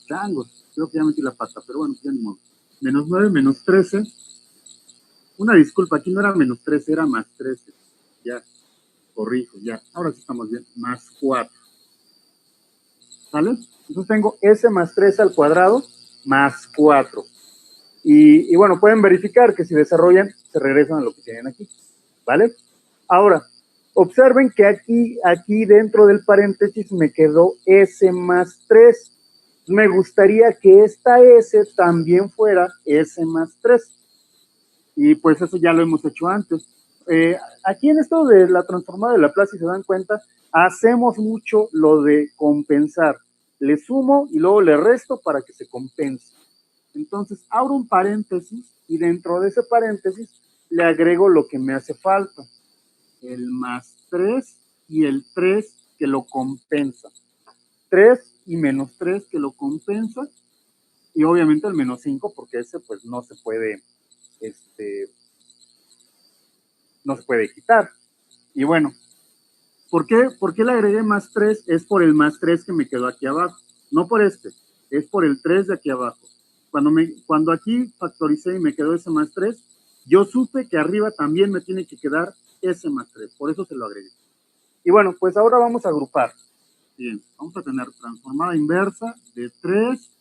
Changos, creo que ya metí la pata, pero bueno, ya ni modo. Menos 9, menos 13. Una disculpa, aquí no era menos 13, era más 13. Ya, corrijo, ya. Ahora sí estamos bien. Más 4. ¿Vale? Entonces tengo S más 3 al cuadrado más 4. Y bueno, pueden verificar que si desarrollan, se regresan a lo que tienen aquí. ¿Vale? Ahora, observen que aquí dentro del paréntesis me quedó S más 3. Me gustaría que esta S también fuera S más 3. Y pues eso ya lo hemos hecho antes. Aquí en esto de la transformada de Laplace, si se dan cuenta, hacemos mucho lo de compensar. Le sumo y luego le resto para que se compense. Entonces, abro un paréntesis y dentro de ese paréntesis le agrego lo que me hace falta. El más 3 y el 3 que lo compensa. 3 y menos 3 que lo compensa. Y obviamente el menos 5 porque ese pues no se puede, no se puede quitar. Y bueno, ¿por qué le agregué más 3? Es por el más 3 que me quedó aquí abajo. No por este, es por el 3 de aquí abajo. Cuando aquí factoricé y me quedó ese más 3, yo supe que arriba también me tiene que quedar ese más 3. Por eso se lo agregué. Y bueno, pues ahora vamos a agrupar. Bien, vamos a tener transformada inversa de 3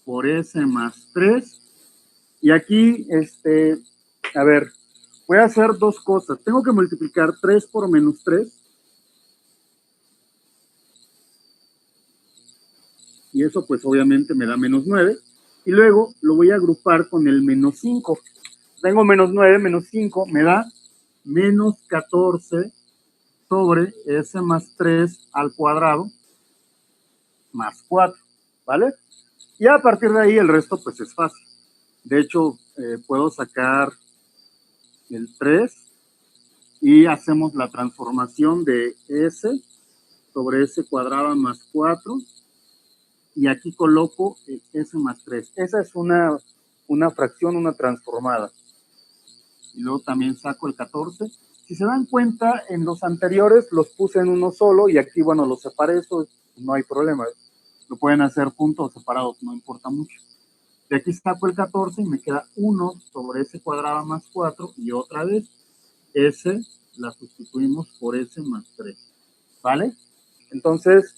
por S más 3. Y aquí, a ver, voy a hacer dos cosas. Tengo que multiplicar 3 por menos 3. Y eso pues obviamente me da menos 9. Y luego lo voy a agrupar con el menos 5. Tengo menos 9, menos 5, me da menos 14 sobre S más 3 al cuadrado más 4, ¿vale? Y a partir de ahí el resto pues es fácil. De hecho, puedo sacar el 3 y hacemos la transformación de S sobre S cuadrado más 4 y aquí coloco S más 3. Esa es una fracción, una transformada. Y luego también saco el 14. Si se dan cuenta, en los anteriores los puse en uno solo y aquí, bueno, los separé, eso no hay problema. Lo pueden hacer juntos o separados, no importa mucho. De aquí saco el 14 y me queda 1 sobre S cuadrado más 4 y otra vez S la sustituimos por S más 3. ¿Vale? Entonces,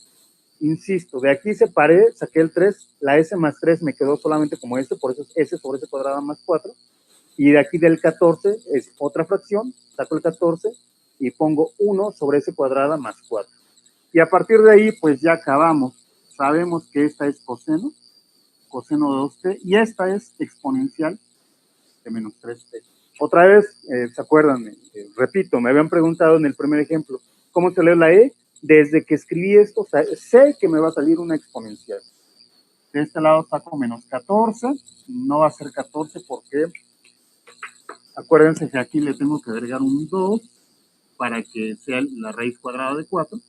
insisto, de aquí separé, saqué el 3, la S más 3 me quedó solamente como S, por eso es S sobre S cuadrado más 4. Y de aquí del 14 es otra fracción, saco el 14 y pongo 1 sobre S cuadrada más 4. Y a partir de ahí, pues ya acabamos. Sabemos que esta es coseno de 2t, y esta es exponencial de menos 3t. Otra vez, ¿se acuerdan? Repito, me habían preguntado en el primer ejemplo, ¿cómo se lee la e? Desde que escribí esto, sé que me va a salir una exponencial. De este lado saco menos 14, no va a ser 14 porque acuérdense que aquí le tengo que agregar un 2 para que sea la raíz cuadrada de 4,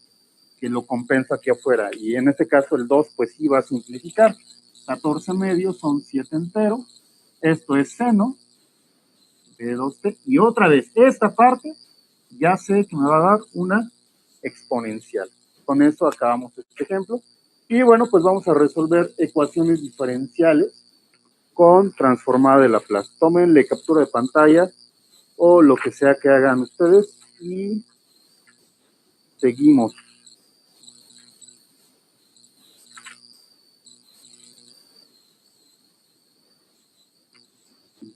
que lo compensa aquí afuera. Y en este caso el 2 pues sí va a simplificar. 14 medios son 7 enteros. Esto es seno de 2t. Y otra vez, esta parte ya sé que me va a dar una exponencial. Con eso acabamos este ejemplo. Y bueno, pues vamos a resolver ecuaciones diferenciales con transformada de Laplace. Tómenle captura de pantalla o lo que sea que hagan ustedes y seguimos.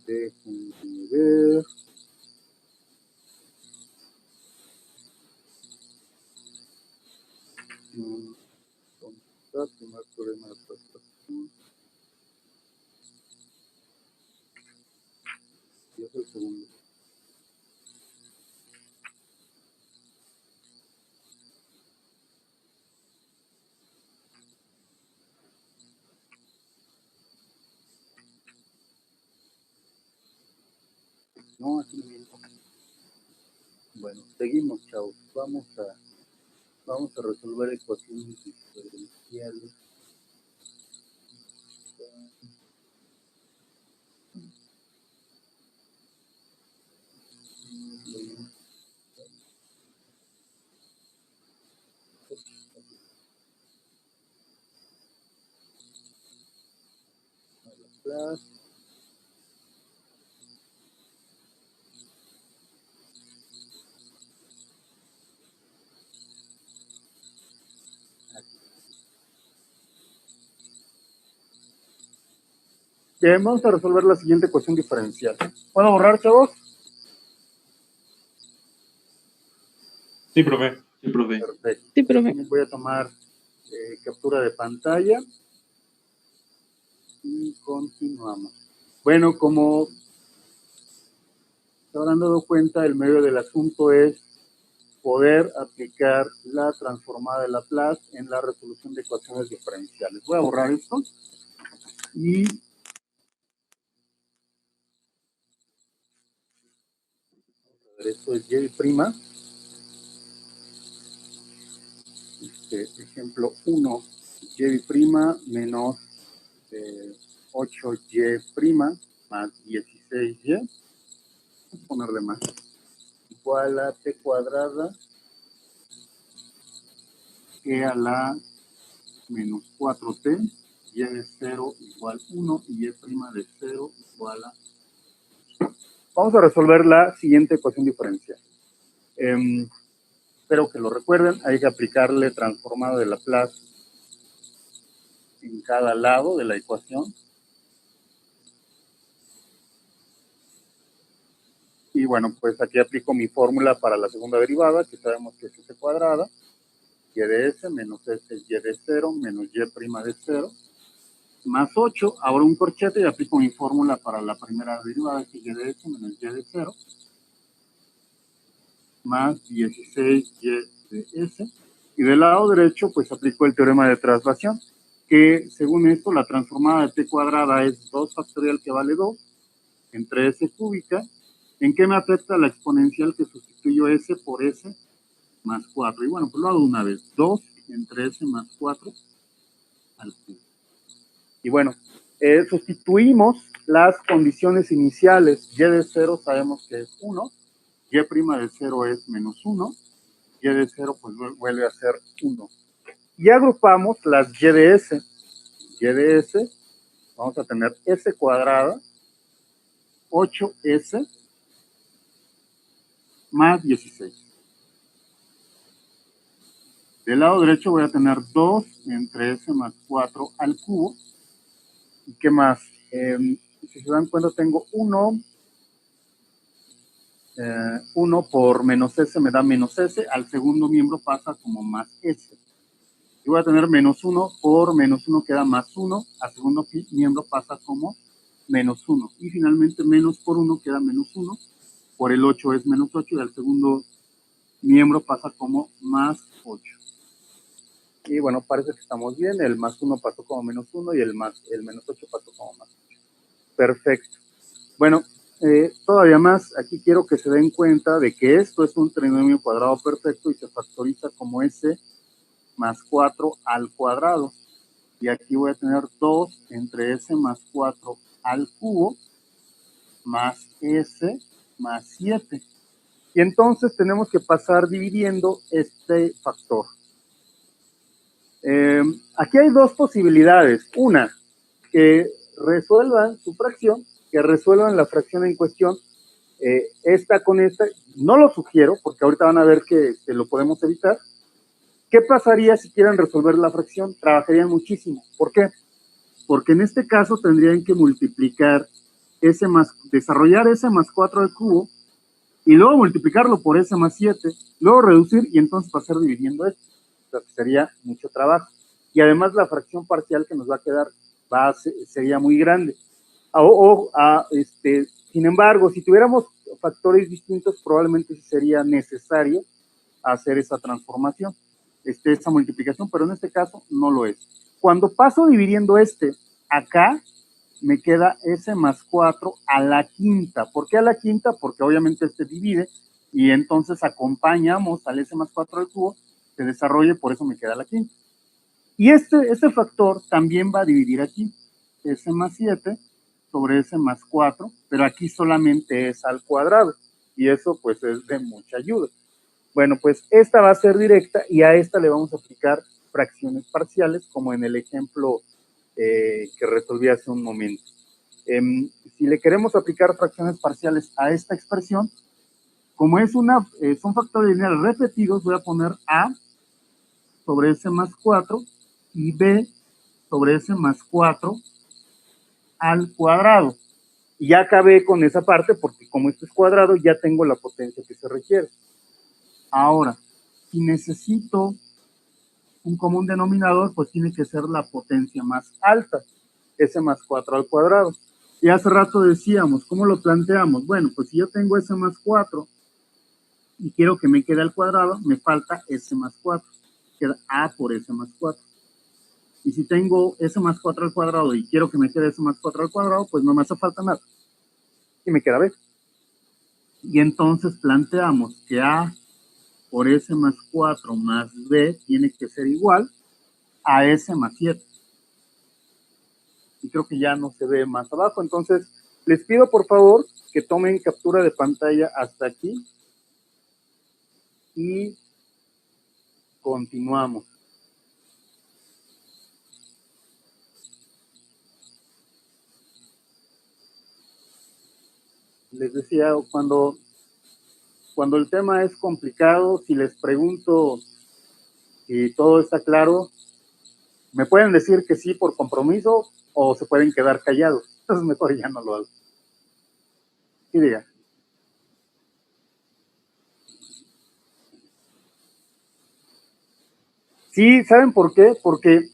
Déjenme ver. Primer problema de abstracción. Y es el segundo. No, aquí no viene. Bueno, seguimos, chavos. Vamos a resolver ecuaciones diferenciales. Bien, vamos a resolver la siguiente ecuación diferencial. ¿Puedo borrar, chavos? Sí, profe. Sí, profe. Perfecto. Sí, profe. Voy a tomar captura de pantalla y continuamos. Bueno, como se habrán dado cuenta, el medio del asunto es poder aplicar la transformada de Laplace en la resolución de ecuaciones diferenciales. Voy a borrar esto y esto es y'. Ejemplo 1, y' menos 8y' más 16y, vamos a ponerle más, igual a t cuadrada e a la menos 4t, y de 0 igual 1 y y' de 0 igual a... Vamos a resolver la siguiente ecuación diferencial. Espero que lo recuerden, hay que aplicarle transformada de Laplace en cada lado de la ecuación. Y bueno, pues aquí aplico mi fórmula para la segunda derivada, que sabemos que es s cuadrada, y de s menos s y de 0 menos y' de 0, más 8, ahora un corchete y aplico mi fórmula para la primera derivada, que es y de s menos y de 0, más 16y de s, y del lado derecho pues aplico el teorema de traslación, que según esto la transformada de t cuadrada es 2 factorial que vale 2, entre s cúbica. ¿En qué me afecta la exponencial que sustituyo s por s más 4? Y bueno, pues lo hago una vez. 2 entre s más 4 al cubo. Y bueno, sustituimos las condiciones iniciales. Y de 0 sabemos que es 1. Y' de 0 es menos 1. Y de 0 pues vuelve a ser 1. Y agrupamos las y de s. Y de s, vamos a tener s cuadrada, 8s, más 16. Del lado derecho voy a tener 2 entre s más 4 al cubo. ¿Y qué más? Si se dan cuenta, tengo 1. 1 por menos s me da menos s. Al segundo miembro pasa como más s. Y voy a tener menos 1 por menos 1 queda más 1. Al segundo miembro pasa como menos 1. Y finalmente menos por 1 queda menos 1. Por el 8 es menos 8 y al segundo miembro pasa como más 8. Y bueno, parece que estamos bien. El más 1 pasó como menos 1 y el menos 8 pasó como más 8. Perfecto. Bueno, todavía más, aquí quiero que se den cuenta de que esto es un trinomio cuadrado perfecto y se factoriza como s más 4 al cuadrado. Y aquí voy a tener 2 entre s más 4 al cubo más s más 7. Y entonces tenemos que pasar dividiendo este factor. Aquí hay dos posibilidades. Una, que resuelvan su fracción, que resuelvan la fracción en cuestión, esta con esta. No lo sugiero, porque ahorita van a ver que lo podemos evitar. ¿Qué pasaría si quieren resolver la fracción? Trabajarían muchísimo. ¿Por qué? Porque en este caso tendrían que multiplicar desarrollar s más 4 al cubo, y luego multiplicarlo por s más 7, luego reducir y entonces pasar dividiendo esto. O sea, sería mucho trabajo. Y además la fracción parcial que nos va a quedar sería muy grande. Sin embargo, si tuviéramos factores distintos, probablemente sería necesario hacer esa transformación, esa multiplicación, pero en este caso no lo es. Cuando paso dividiendo acá, me queda S más 4 a la quinta. ¿Por qué a la quinta? Porque obviamente este divide y entonces acompañamos al S más 4 al cubo, se desarrolle, por eso me queda la quinta. Y este factor también va a dividir aquí, S más 7 sobre S más 4, pero aquí solamente es al cuadrado, y eso pues es de mucha ayuda. Bueno, pues esta va a ser directa y a esta le vamos a aplicar fracciones parciales, como en el ejemplo que resolví hace un momento. Si le queremos aplicar fracciones parciales a esta expresión, como es son factores lineales repetidos, voy a poner A sobre S más 4 y B sobre S más 4 al cuadrado. Y ya acabé con esa parte porque como esto es cuadrado, ya tengo la potencia que se requiere. Ahora, si necesito un común denominador, pues tiene que ser la potencia más alta, S más 4 al cuadrado. Y hace rato decíamos, ¿cómo lo planteamos? Bueno, pues si yo tengo S más 4 y quiero que me quede al cuadrado, me falta S más 4. Queda A por S más 4. Y si tengo S más 4 al cuadrado y quiero que me quede S más 4 al cuadrado, pues no me hace falta nada. Y me queda B. Y entonces planteamos que A por S más 4 más B tiene que ser igual a S más 7. Y creo que ya no se ve más abajo. Entonces, les pido por favor que tomen captura de pantalla hasta aquí. Y continuamos. Les decía, cuando el tema es complicado, si les pregunto si todo está claro, me pueden decir que sí por compromiso o se pueden quedar callados. Entonces mejor ya no lo hago. Sí, diga. Sí, ¿saben por qué? Porque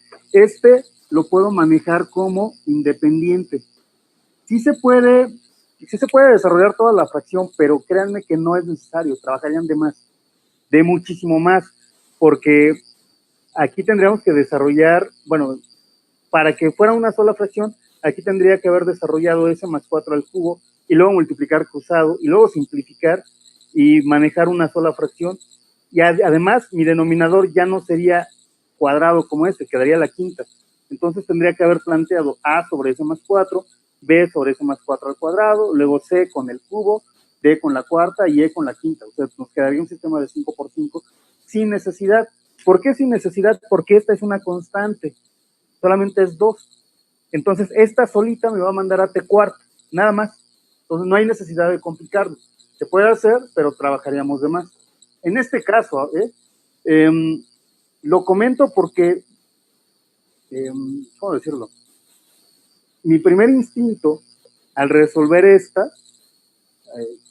lo puedo manejar como independiente. Sí se puede desarrollar toda la fracción, pero créanme que no es necesario, trabajarían de más, de muchísimo más, porque aquí tendríamos que desarrollar, bueno, para que fuera una sola fracción, aquí tendría que haber desarrollado S más 4 al cubo, y luego multiplicar cruzado, y luego simplificar, y manejar una sola fracción, y además mi denominador ya no sería cuadrado como este, quedaría la quinta, entonces tendría que haber planteado A sobre S más 4, B sobre S más 4 al cuadrado, luego C con el cubo, D con la cuarta y E con la quinta, o sea, nos quedaría un sistema de 5 por 5 sin necesidad. ¿Por qué sin necesidad? Porque esta es una constante, solamente es 2. Entonces, esta solita me va a mandar a T cuarta, nada más. Entonces, no hay necesidad de complicarlo. Se puede hacer, pero trabajaríamos de más. En este caso, lo comento porque, ¿cómo decirlo? Mi primer instinto al resolver esta,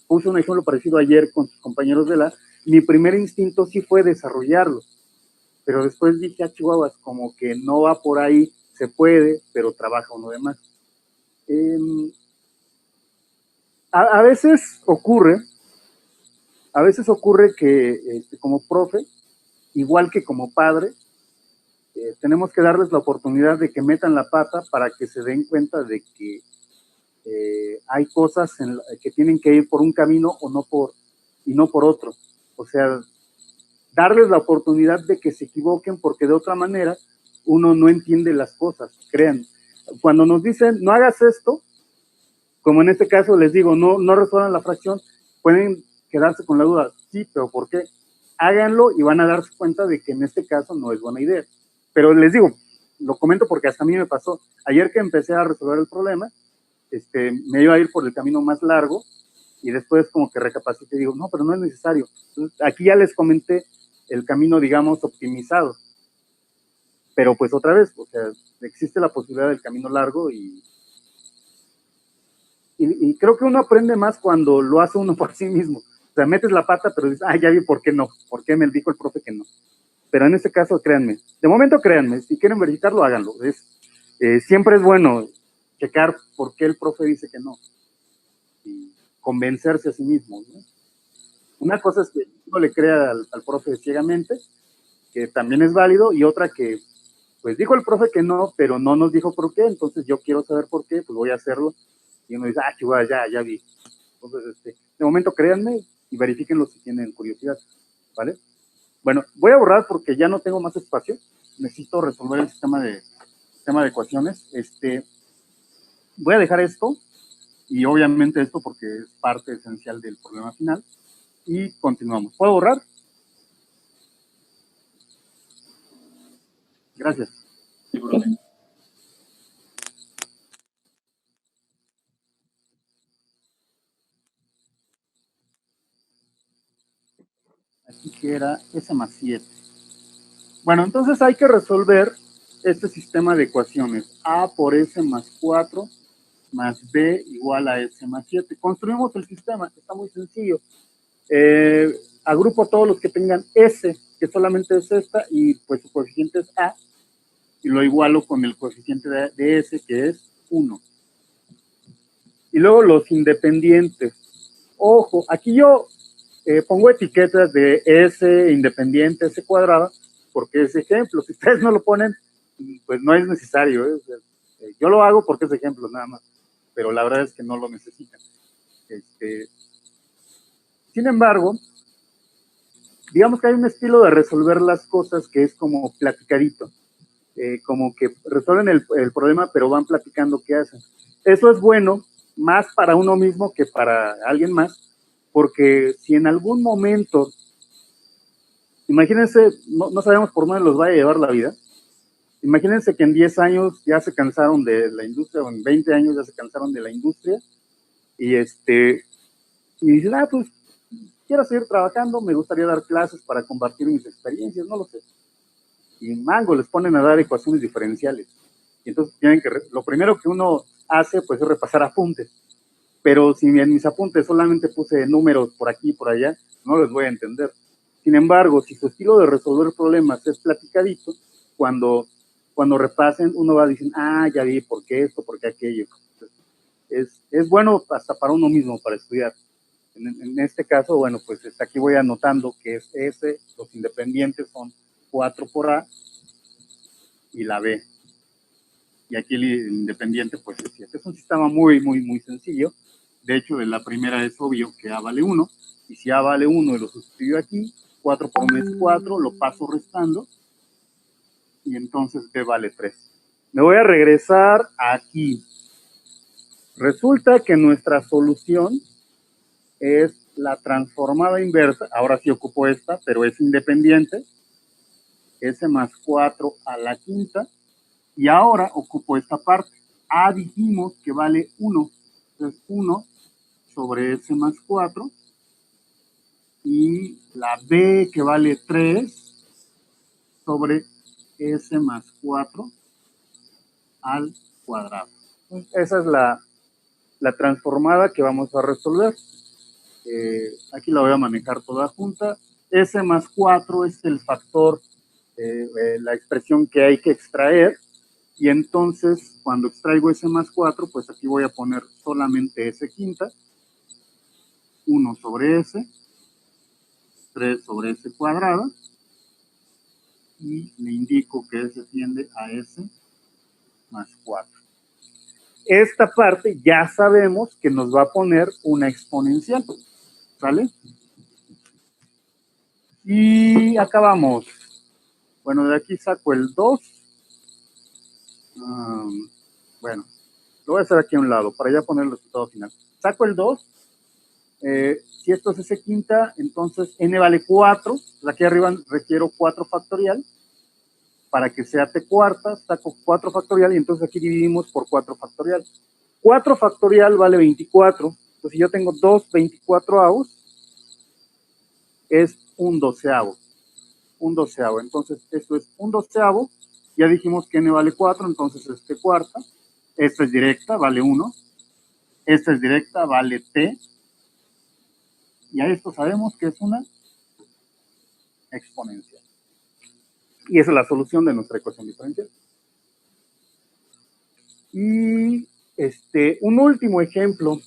puse un ejemplo parecido ayer con sus compañeros de mi primer instinto sí fue desarrollarlo, pero después dije a Chihuahuas, como que no va por ahí, se puede, pero trabaja uno de más. A veces ocurre que como profe, igual que como padre, tenemos que darles la oportunidad de que metan la pata para que se den cuenta de que hay cosas que tienen que ir por un camino y no por otro. O sea, darles la oportunidad de que se equivoquen, porque de otra manera uno no entiende las cosas, crean. Cuando nos dicen, no hagas esto, como en este caso les digo, no resuelvan la fracción, pueden quedarse con la duda, sí, pero ¿por qué? Háganlo y van a darse cuenta de que en este caso no es buena idea. Pero les digo, lo comento porque hasta a mí me pasó. Ayer que empecé a resolver el problema, me iba a ir por el camino más largo y después como que recapacité y digo, no, pero no es necesario. Entonces, aquí ya les comenté el camino, digamos, optimizado. Pero pues otra vez, o sea, existe la posibilidad del camino largo y creo que uno aprende más cuando lo hace uno por sí mismo. O sea, metes la pata, pero dices, ya vi por qué no, por qué me dijo el profe que no. Pero en este caso, créanme, de momento créanme, si quieren verificarlo, háganlo. Siempre es bueno checar por qué el profe dice que no. Y convencerse a sí mismo, ¿no? Una cosa es que uno le crea al profe ciegamente, que también es válido, y otra que pues dijo el profe que no, pero no nos dijo por qué, entonces yo quiero saber por qué, pues voy a hacerlo. Y uno dice, chihuahua, ya vi. Entonces, de momento créanme y verifíquenlo si tienen curiosidad, ¿vale? Bueno, voy a borrar porque ya no tengo más espacio. Necesito resolver el sistema de ecuaciones. Voy a dejar esto y obviamente esto porque es parte esencial del problema final. Y continuamos. ¿Puedo borrar? Gracias. Sí, profe. Aquí que era S más 7. Bueno, entonces hay que resolver este sistema de ecuaciones. A por S más 4 más B igual a S más 7. Construimos el sistema, está muy sencillo. Agrupo todos los que tengan S, que solamente es esta, y pues su coeficiente es A, y lo igualo con el coeficiente de S, que es 1. Y luego los independientes. Ojo, aquí yo pongo etiquetas de S independiente, S cuadrada, porque es ejemplo. Si ustedes no lo ponen, pues no es necesario. Yo lo hago porque es ejemplo, nada más. Pero la verdad es que no lo necesitan. Sin embargo, digamos que hay un estilo de resolver las cosas que es como platicadito. Como que resuelven el problema, pero van platicando qué hacen. Eso es bueno, más para uno mismo que para alguien más, porque si en algún momento, imagínense, no sabemos por dónde los vaya a llevar la vida, imagínense que en 10 años ya se cansaron de la industria, o en 20 años ya se cansaron de la industria, y dicen, pues quiero seguir trabajando, me gustaría dar clases para compartir mis experiencias, no lo sé. Y en mango les ponen a dar ecuaciones diferenciales. Y entonces lo primero que uno hace pues es repasar apuntes. Pero si en mis apuntes solamente puse números por aquí y por allá, no los voy a entender. Sin embargo, si su estilo de resolver problemas es platicadito, cuando repasen, uno va a decir, ya vi por qué esto, por qué aquello. Entonces, es bueno hasta para uno mismo, para estudiar. En este caso, bueno, pues aquí voy anotando que es S, los independientes son 4 por A y la B. Y aquí el independiente pues es 7. Es un sistema muy, muy, muy sencillo. De hecho, de la primera es obvio que A vale 1. Y si A vale 1 y lo sustituyo aquí, 4 por 1 es 4, lo paso restando. Y entonces B vale 3. Me voy a regresar aquí. Resulta que nuestra solución es la transformada inversa. Ahora sí ocupo esta, pero es independiente. S más 4 a la quinta. Y ahora ocupo esta parte. A dijimos que vale 1. Entonces 1 sobre S más 4. Y la B que vale 3 sobre S más 4 al cuadrado. Entonces, esa es la transformada que vamos a resolver. Aquí la voy a manejar toda junta. S más 4 es el factor, la expresión que hay que extraer. Y entonces, cuando extraigo S más 4, pues aquí voy a poner solamente S quinta. 1 sobre S. 3 sobre S cuadrada. Y le indico que S tiende a S más 4. Esta parte ya sabemos que nos va a poner una exponencial. ¿Sale? Y acabamos. Bueno, de aquí saco el 2. Bueno, lo voy a hacer aquí a un lado para ya poner el resultado final. Saco el 2. Si esto es S quinta, entonces N vale 4. Aquí arriba requiero 4 factorial. Para que sea T cuarta, saco 4 factorial y entonces aquí dividimos por 4 factorial. 4 factorial vale 24. Entonces si yo tengo 2 24avos, es un doceavo. Un doceavo. Entonces esto es un doceavo. Ya dijimos que N vale 4, entonces es T cuarta. Esta es directa, vale 1. Esta es directa, vale T. Y a esto sabemos que es una exponencial. Y esa es la solución de nuestra ecuación diferencial. Y un último ejemplo.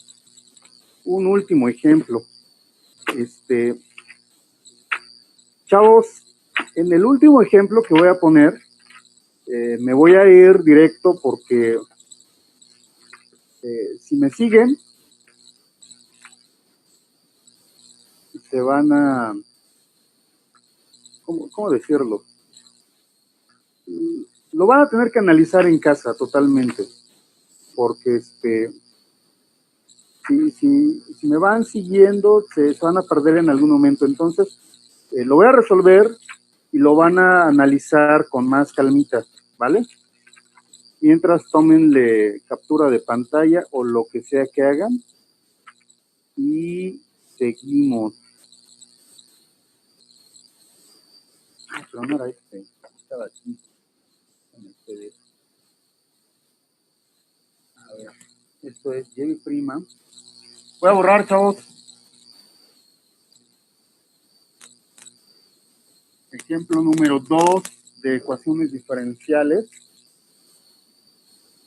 Chavos, en el último ejemplo que voy a poner, Me voy a ir directo porque si me siguen, se van a... ¿Cómo decirlo? Lo van a tener que analizar en casa totalmente, porque si me van siguiendo, se van a perder en algún momento. Entonces, lo voy a resolver y lo van a analizar con más calmita, ¿vale? Mientras tómenle captura de pantalla o lo que sea que hagan. Y seguimos. Pero no era estaba aquí en el PDF. A ver, esto es Y'. Voy a borrar, chavos. Ejemplo número 2 de ecuaciones diferenciales.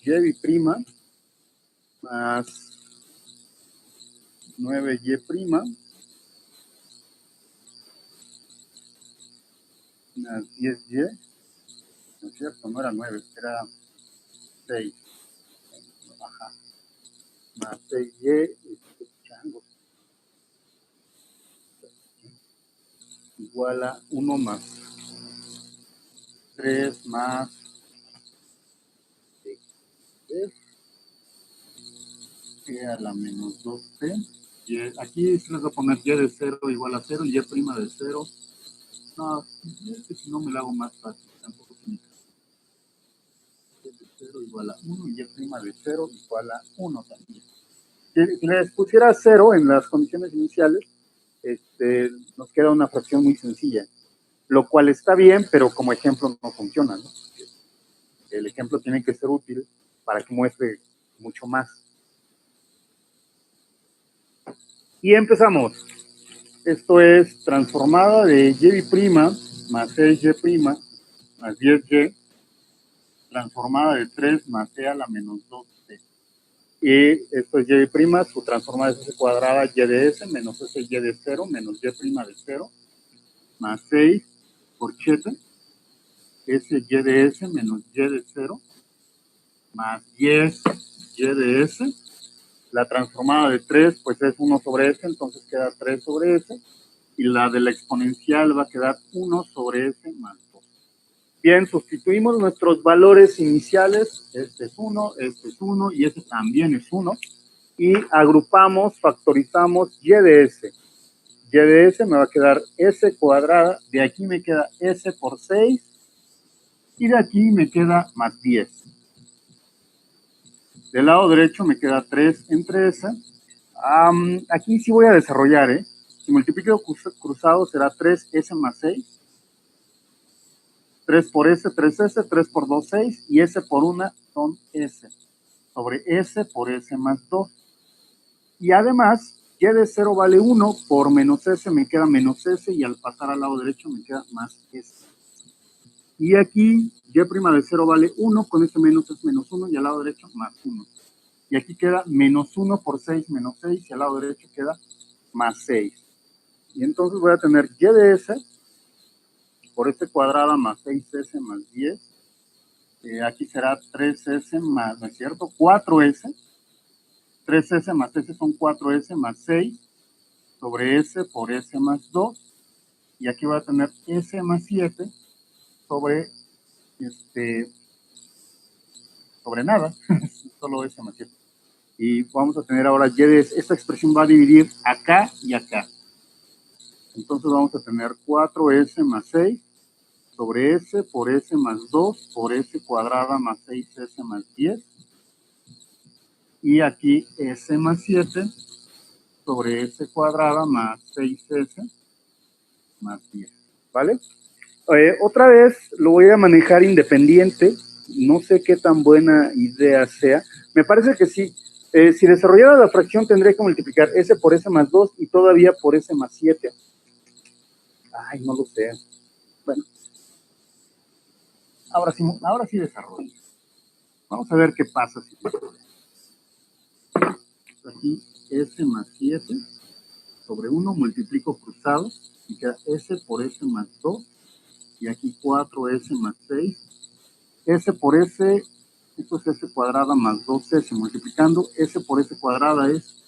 Y' más 9y' más 10y. No es cierto, no era 9, era 6. Ajá. Más 6y, chango, igual a 1 más 3 más 3 a la menos 2c. Y aquí se les va a poner y de 0 igual a 0, y de 0. No, es que si no me lo hago más fácil, tampoco tiene que ser. Y de 0 igual a 1, y de 0 igual a 1 también. Si les pusiera 0 en las condiciones iniciales, nos queda una fracción muy sencilla, lo cual está bien, pero como ejemplo no funciona, ¿no? El ejemplo tiene que ser útil para que muestre mucho más. Y empezamos. Esto es transformada de y' más 6y' más 10y, transformada de 3 más c a la menos 2c. Y esto es y', su transformada es s cuadrada y de s menos s y de 0 menos y' de 0 más 6 por 7, s y de s menos y de 0 más 10 y de s. La transformada de 3 pues es 1 sobre s, entonces queda 3 sobre s. Y la de la exponencial va a quedar 1 sobre s más 2. Bien, sustituimos nuestros valores iniciales. Este es 1 y este también es 1. Y agrupamos, factorizamos y de s. Y de s me va a quedar s cuadrada. De aquí me queda s por 6. Y de aquí me queda más 10. Del lado derecho me queda 3 entre s. Aquí sí voy a desarrollar, ¿eh? Si multiplico cruzado será 3s más 6. 3 por s, 3s, 3 por 2, 6. Y s por 1 son s. Sobre s por s más 2. Y además, y de 0 vale 1. Por menos s me queda menos s. Y al pasar al lado derecho me queda más s. Y aquí, y' de 0 vale 1. Con este menos es menos 1. Y al lado derecho más 1. Y aquí queda menos 1 por 6 menos 6. Y al lado derecho queda más 6. Y entonces voy a tener y de s por s cuadrada más 6s más 10. Aquí será 3s más, ¿no es cierto? 4s. 3s más s son 4s más 6 sobre s por s más 2. Y aquí voy a tener s más 7 sobre, sobre nada. Solo s más 7. Y vamos a tener ahora y de esta expresión va a dividir acá y acá. Entonces vamos a tener 4s más 6 sobre s por s más 2 por s cuadrada más 6s más 10. Y aquí s más 7 sobre s cuadrada más 6s más 10. ¿Vale? Otra vez lo voy a manejar independiente. No sé qué tan buena idea sea. Me parece que sí. Si desarrollara la fracción tendría que multiplicar s por s más 2 y todavía por s más 7. Ay, no lo sé. Bueno, ahora sí desarrollo. Vamos a ver qué pasa si aquí s más 7 sobre 1 multiplico cruzado y queda s por s más 2 y aquí 4s más 6 S por S, esto es S cuadrada más 2S multiplicando, S por S cuadrada es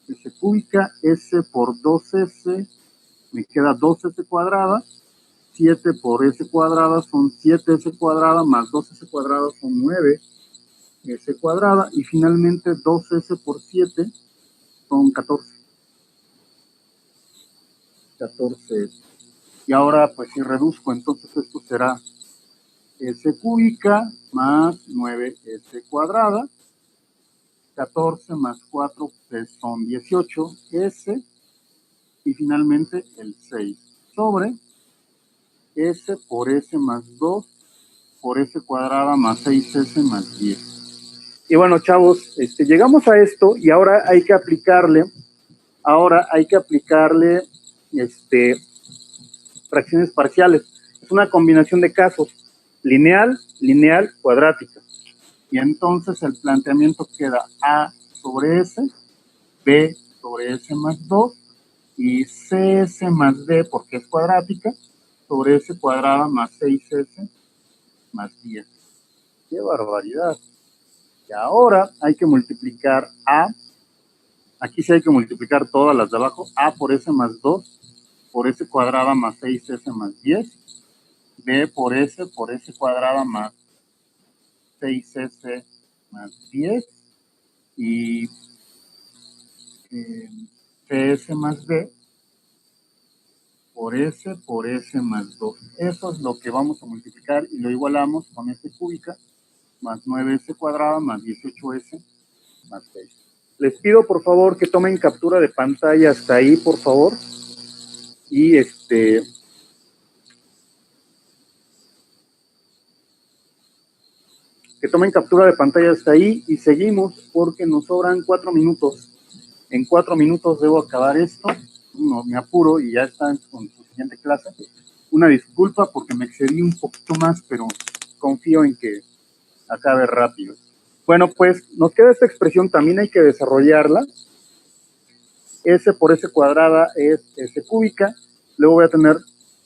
S cúbica, S por 2S, me queda 2S cuadrada, 7 por S cuadrada son 7S cuadrada, más 2S cuadrada son 9S cuadrada, y finalmente 2S por 7 son 14. 14. Y ahora, pues si reduzco, entonces esto será S cúbica más 9S cuadrada, 14 más 4 pues son 18S, y finalmente el 6 sobre S por S más 2 por S cuadrada más 6S más 10. Y bueno, chavos, llegamos a esto y ahora hay que aplicarle, fracciones parciales. Es una combinación de casos, lineal, lineal, cuadrática. Y entonces el planteamiento queda A sobre S, B sobre S más 2, y CS más D, porque es cuadrática, sobre S cuadrada más 6S más 10. ¡Qué barbaridad! Y ahora hay que multiplicar A, aquí sí hay que multiplicar todas las de abajo, A por S más 2, por S cuadrada más 6S más 10, B por S cuadrada más 6S más 10, y CS más D por S más 2. Eso es lo que vamos a multiplicar y lo igualamos con S cúbica más 9S cuadrada más 18S más 6. Les pido por favor que tomen captura de pantalla hasta ahí, por favor. Y que tomen captura de pantalla hasta ahí y seguimos porque nos sobran 4 minutos. En 4 minutos debo acabar esto. No, me apuro y ya están con su siguiente clase. Una disculpa porque me excedí un poquito más, pero confío en que acabe rápido. Bueno, pues nos queda esta expresión, también hay que desarrollarla. S por S cuadrada es S cúbica. Luego voy a tener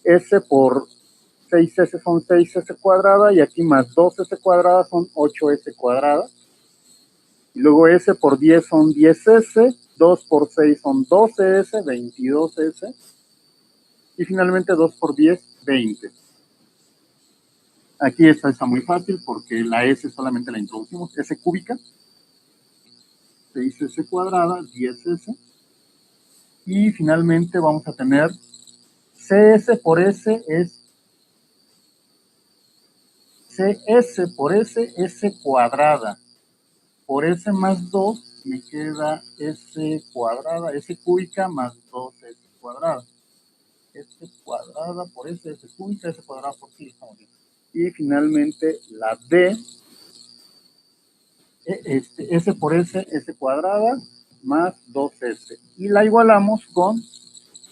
S por 6S son 6S cuadrada, y aquí más 2S cuadrada son 8S cuadrada. Y luego S por 10 son 10S, 2 por 6 son 12S, 22S. Y finalmente 2 por 10, 20. Aquí está muy fácil porque la S solamente la introducimos, S cúbica, 6S cuadrada, 10S. Y finalmente vamos a tener CS por S es CS por S, S cuadrada. Por S más 2 me queda S cuadrada, S cúbica más 2S cuadrada. S cuadrada por S, S cúbica, S cuadrada por sí, estamos bien. Y finalmente la D, S por S, S cuadrada más 2S. Y la igualamos con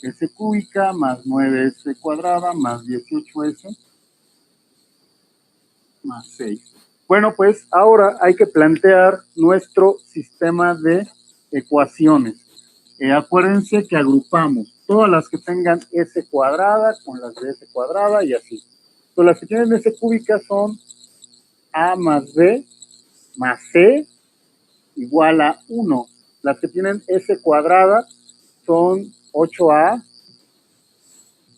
S cúbica más 9S cuadrada más 18S más 6. Bueno, pues ahora hay que plantear nuestro sistema de ecuaciones. Acuérdense que agrupamos todas las que tengan S cuadrada con las de S cuadrada y así. Entonces, las que tienen S cúbica son A más B más C igual a 1. Las que tienen S cuadrada son 8A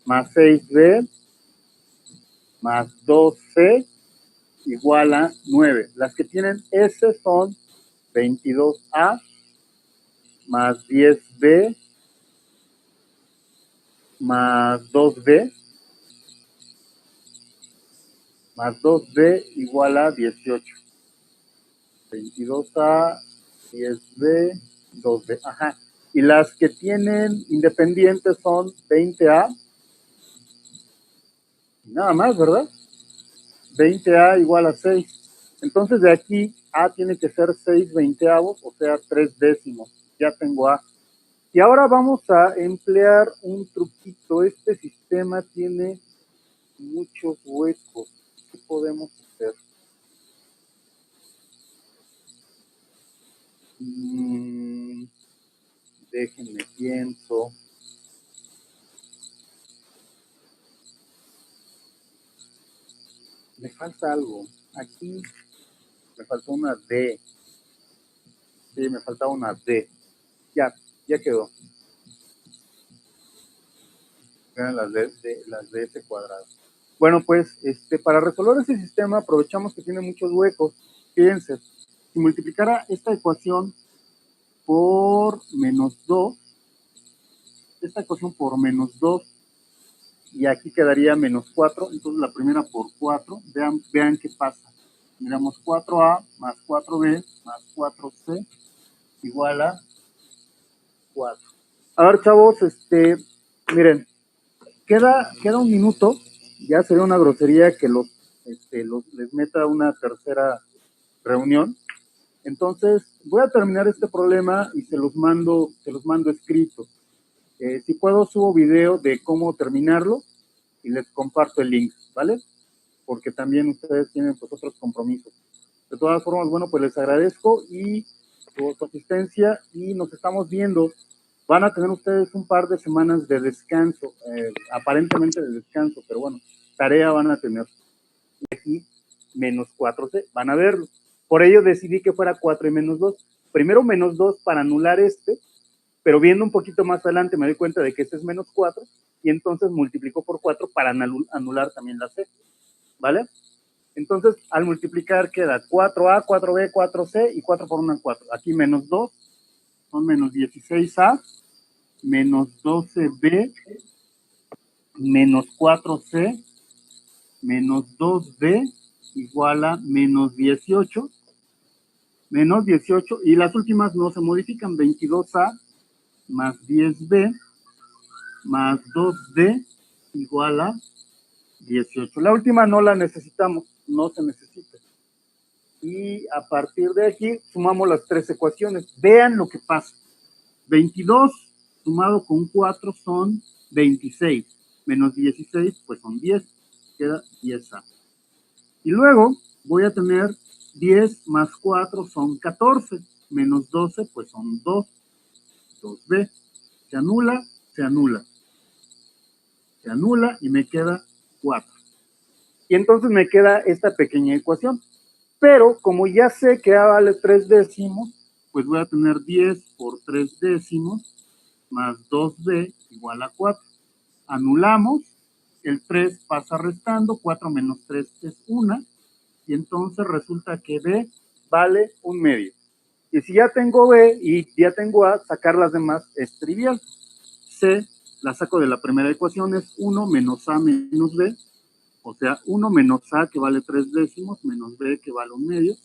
más 6B más 2C igual a 9. Las que tienen S son 22A más 10B más 2B más 2B igual a 18. 22A, 10B, 2B. Ajá. Y las que tienen independientes son 20A. Nada más, ¿verdad? 20A igual a 6. Entonces de aquí A tiene que ser 6 veinteavos, o sea 3 décimos. Ya tengo A. Y ahora vamos a emplear un truquito. Este sistema tiene muchos huecos. ¿Qué podemos hacer? Déjenme pienso. Me falta algo. aquí me faltó una D. Sí, me faltaba una D. Ya quedó. Eran las de ese cuadrado. Bueno, pues para resolver ese sistema aprovechamos que tiene muchos huecos. Fíjense, si multiplicara esta ecuación por menos 2, esta ecuación por menos 2, y aquí quedaría menos 4, entonces la primera por 4, vean qué pasa. Miramos 4A más 4B más 4C igual a 4. A ver, chavos, miren, queda un minuto, ya sería una grosería que les meta una tercera reunión. Entonces, voy a terminar este problema y se los mando escrito. Si puedo, subo video de cómo terminarlo y les comparto el link, ¿vale? Porque también ustedes tienen pues otros compromisos. De todas formas, bueno, pues les agradezco y su asistencia y nos estamos viendo. Van a tener ustedes un par de semanas de descanso, aparentemente de descanso, pero bueno, tarea van a tener. Y aquí, menos 4C, van a verlo. Por ello decidí que fuera 4 y menos 2. Primero menos 2 para anular pero viendo un poquito más adelante me doy cuenta de que este es menos 4 y entonces multiplico por 4 para anular también la C, ¿vale? Entonces, al multiplicar queda 4A, 4B, 4C y 4 por 1 en 4. Aquí menos 2 son menos 16A, menos 12B, menos 4C, menos 2B igual a menos 18, y las últimas no se modifican, 22A más 10B más 2D igual a 18. La última no la necesitamos, no se necesita. Y a partir de aquí sumamos las tres ecuaciones. Vean lo que pasa. 22 sumado con 4 son 26. Menos 16 pues son 10. Queda 10A. Y luego voy a tener 10 más 4 son 14. Menos 12 pues son 2. 2B. Se anula, se anula. Se anula y me queda 4. Y entonces me queda esta pequeña ecuación. Pero como ya sé que A vale 3 décimos, pues voy a tener 10 por 3 décimos más 2B igual a 4. Anulamos, el 3 pasa restando, 4 menos 3 es 1, y entonces resulta que B vale 1/2. Y si ya tengo B y ya tengo A, sacar las demás es trivial. C la saco de la primera ecuación, es 1 menos A menos B, o sea, 1 menos A que vale 3 décimos menos B que vale 1/2.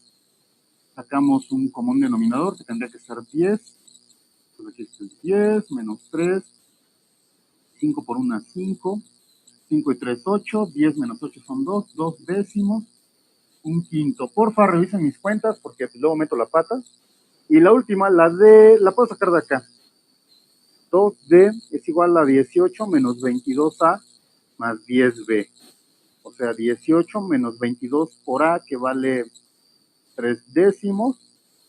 Sacamos un común denominador que tendría que ser 10. Entonces aquí es 10 menos 3. 5 por 1 es 5. 5 y 3, 8. 10 menos 8 son 2. 2 décimos. 1/5. Porfa, revisen mis cuentas porque luego meto la pata. Y la última, la D, la puedo sacar de acá. 2D es igual a 18 menos 22A más 10B. O sea, 18 menos 22 por A, que vale 3 décimos,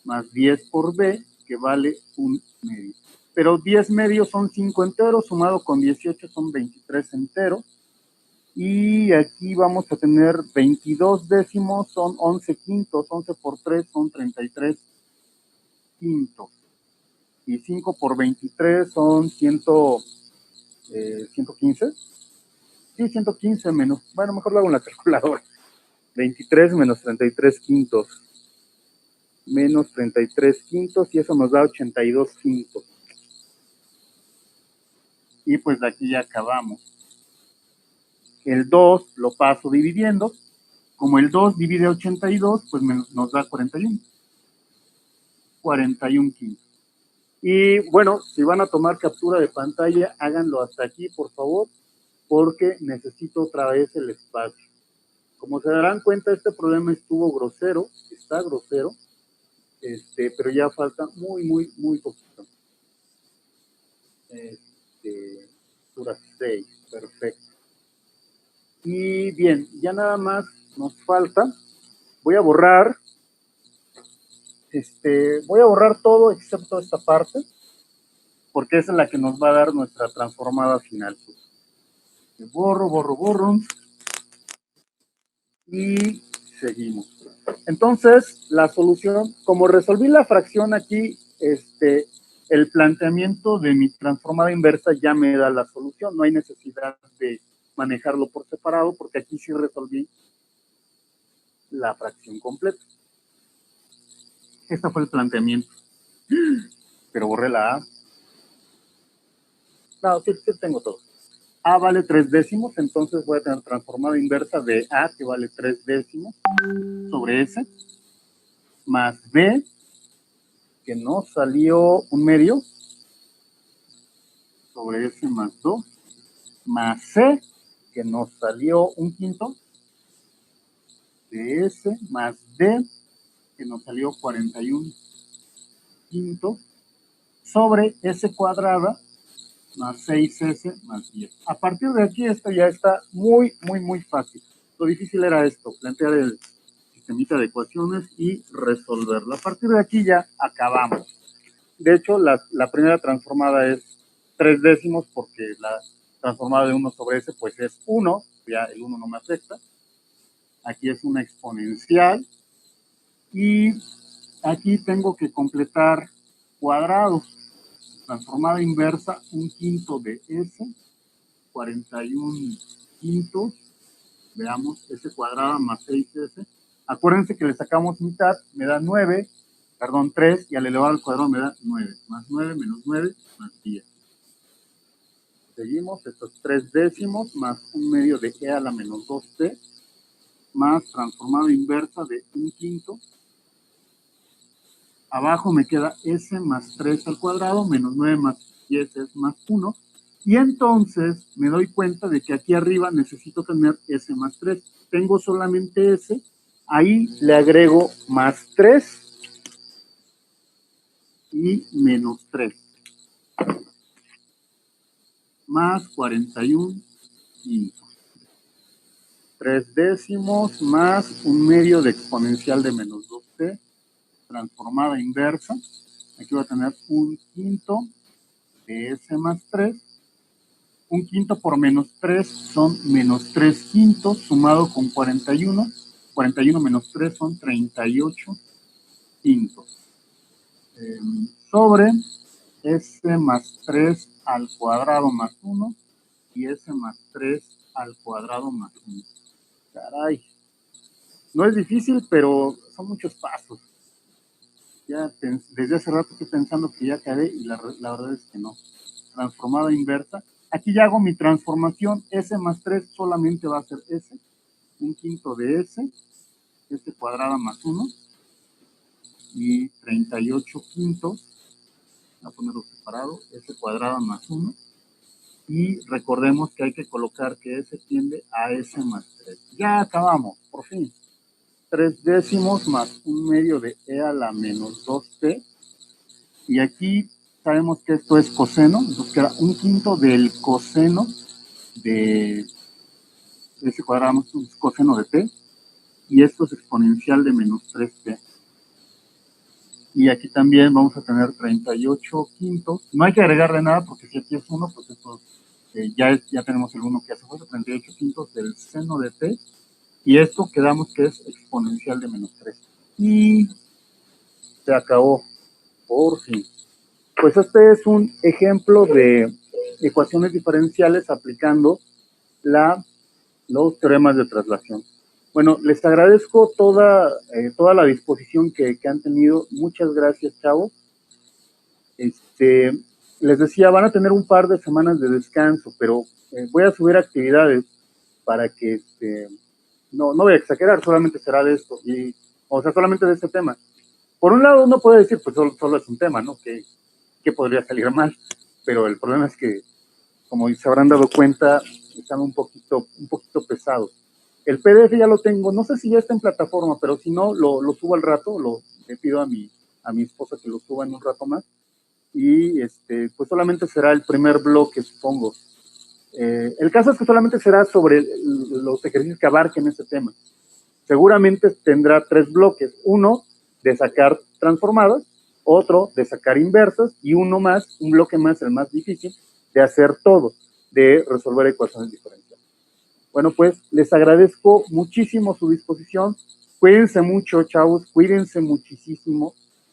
más 10 por B, que vale 1/2. Pero 10 medios son 5 enteros, sumado con 18 son 23 enteros. Y aquí vamos a tener 22 décimos, son 11 quintos, 11 por 3 son 33 quintos. Y 5 por 23 son 115. Sí, 115 menos, bueno, mejor lo hago en la calculadora. 23 menos 33 quintos. Menos 33 quintos, y eso nos da 82 quintos. Y pues de aquí ya acabamos. El 2 lo paso dividiendo. Como el 2 divide 82, pues nos da 41. 41 quintos. Y bueno, si van a tomar captura de pantalla, háganlo hasta aquí, por favor, porque necesito otra vez el espacio. Como se darán cuenta, este problema estuvo grosero, está grosero, pero ya falta muy poquito. Captura 6, perfecto. Y bien, ya nada más nos falta, voy a borrar todo excepto esta parte, porque esa es la que nos va a dar nuestra transformada final. Borro. Y seguimos. Entonces, la solución, como resolví la fracción aquí, el planteamiento de mi transformada inversa ya me da la solución. No hay necesidad de manejarlo por separado, porque aquí sí resolví la fracción completa. Este fue el planteamiento. Pero borré la A. No, sí tengo todo. A vale 3 décimos, entonces voy a tener transformada inversa de A, que vale 3 décimos, sobre S, más B, que nos salió 1/2, sobre S más 2, más C, que nos salió 1/5, de S, más D, que nos salió 41 quintos, sobre S cuadrada, más 6S, más 10. A partir de aquí, esto ya está muy fácil. Lo difícil era esto, plantear el sistemita de ecuaciones y resolverlo. A partir de aquí ya acabamos. De hecho, la primera transformada es 3 décimos, porque la transformada de 1 sobre S, pues es 1, ya el 1 no me afecta. Aquí es una exponencial. Y aquí tengo que completar cuadrados. Transformada inversa, 1/5 de S, 41 quintos, veamos, S cuadrada más 6S. Acuérdense que le sacamos mitad, me da 9, perdón, 3, y al elevar al cuadrado me da 9, más 9 menos 9, más 10. Seguimos, estos 3 décimos, más 1/2 de E a la menos 2T, más transformada inversa de 1/5. Abajo me queda S más 3 al cuadrado, menos 9 más 10 es más 1. Y entonces me doy cuenta de que aquí arriba necesito tener S más 3. Tengo solamente S, ahí le agrego más 3 y menos 3. Más 41 quintos. 3 décimos más 1/2 de exponencial de menos 2t, transformada inversa. Aquí voy a tener 1/5 de S más 3. 1/5 por menos 3 son menos 3 quintos, sumado con 41. 41 menos 3 son 38 quintos. Sobre S más 3 al cuadrado más 1 y S más 3 al cuadrado más 1. Caray. No es difícil, pero son muchos pasos. Ya desde hace rato estoy pensando que ya acabé y la verdad es que no. Transformada inversa. Aquí ya hago mi transformación. S más 3 solamente va a ser S. 1/5 de S. S cuadrada más 1. Y 38 quintos. Voy a ponerlo separado. S cuadrada más 1. Y recordemos que hay que colocar que S tiende a S más 3. Ya acabamos, por fin. 3 décimos más 1/2 de E a la menos 2T. Y aquí sabemos que esto es coseno, entonces queda 1/5 del coseno de S cuadrado más coseno de T. Y esto es exponencial de menos 3T. Y aquí también vamos a tener 38 quintos. No hay que agregarle nada porque si aquí es 1, pues esto ya tenemos el 1 que hace falta, 38 quintos del seno de T. Y esto quedamos que es exponencial de menos 3. Y se acabó, por fin. Pues este es un ejemplo de ecuaciones diferenciales aplicando los teoremas de traslación. Bueno, les agradezco toda la disposición que han tenido. Muchas gracias, chavos. Les decía, van a tener un par de semanas de descanso, pero voy a subir actividades para que, no voy a exagerar, solamente será de esto, o sea, solamente de este tema. Por un lado, uno puede decir, pues solo es un tema, ¿no? Que podría salir mal, pero el problema es que, como se habrán dado cuenta, están un poquito pesados. El PDF ya lo tengo, no sé si ya está en plataforma, pero si no, lo subo al rato, le pido a mi esposa que lo suba en un rato más, y pues solamente será el primer bloque, supongo. El caso es que solamente será sobre los ejercicios que abarquen ese tema. Seguramente tendrá 3 bloques, uno de sacar transformadas, otro de sacar inversas y uno más, un bloque más, el más difícil, de hacer todo, de resolver ecuaciones diferenciales. Bueno, pues les agradezco muchísimo su disposición. Cuídense mucho, chavos, cuídense muchísimo.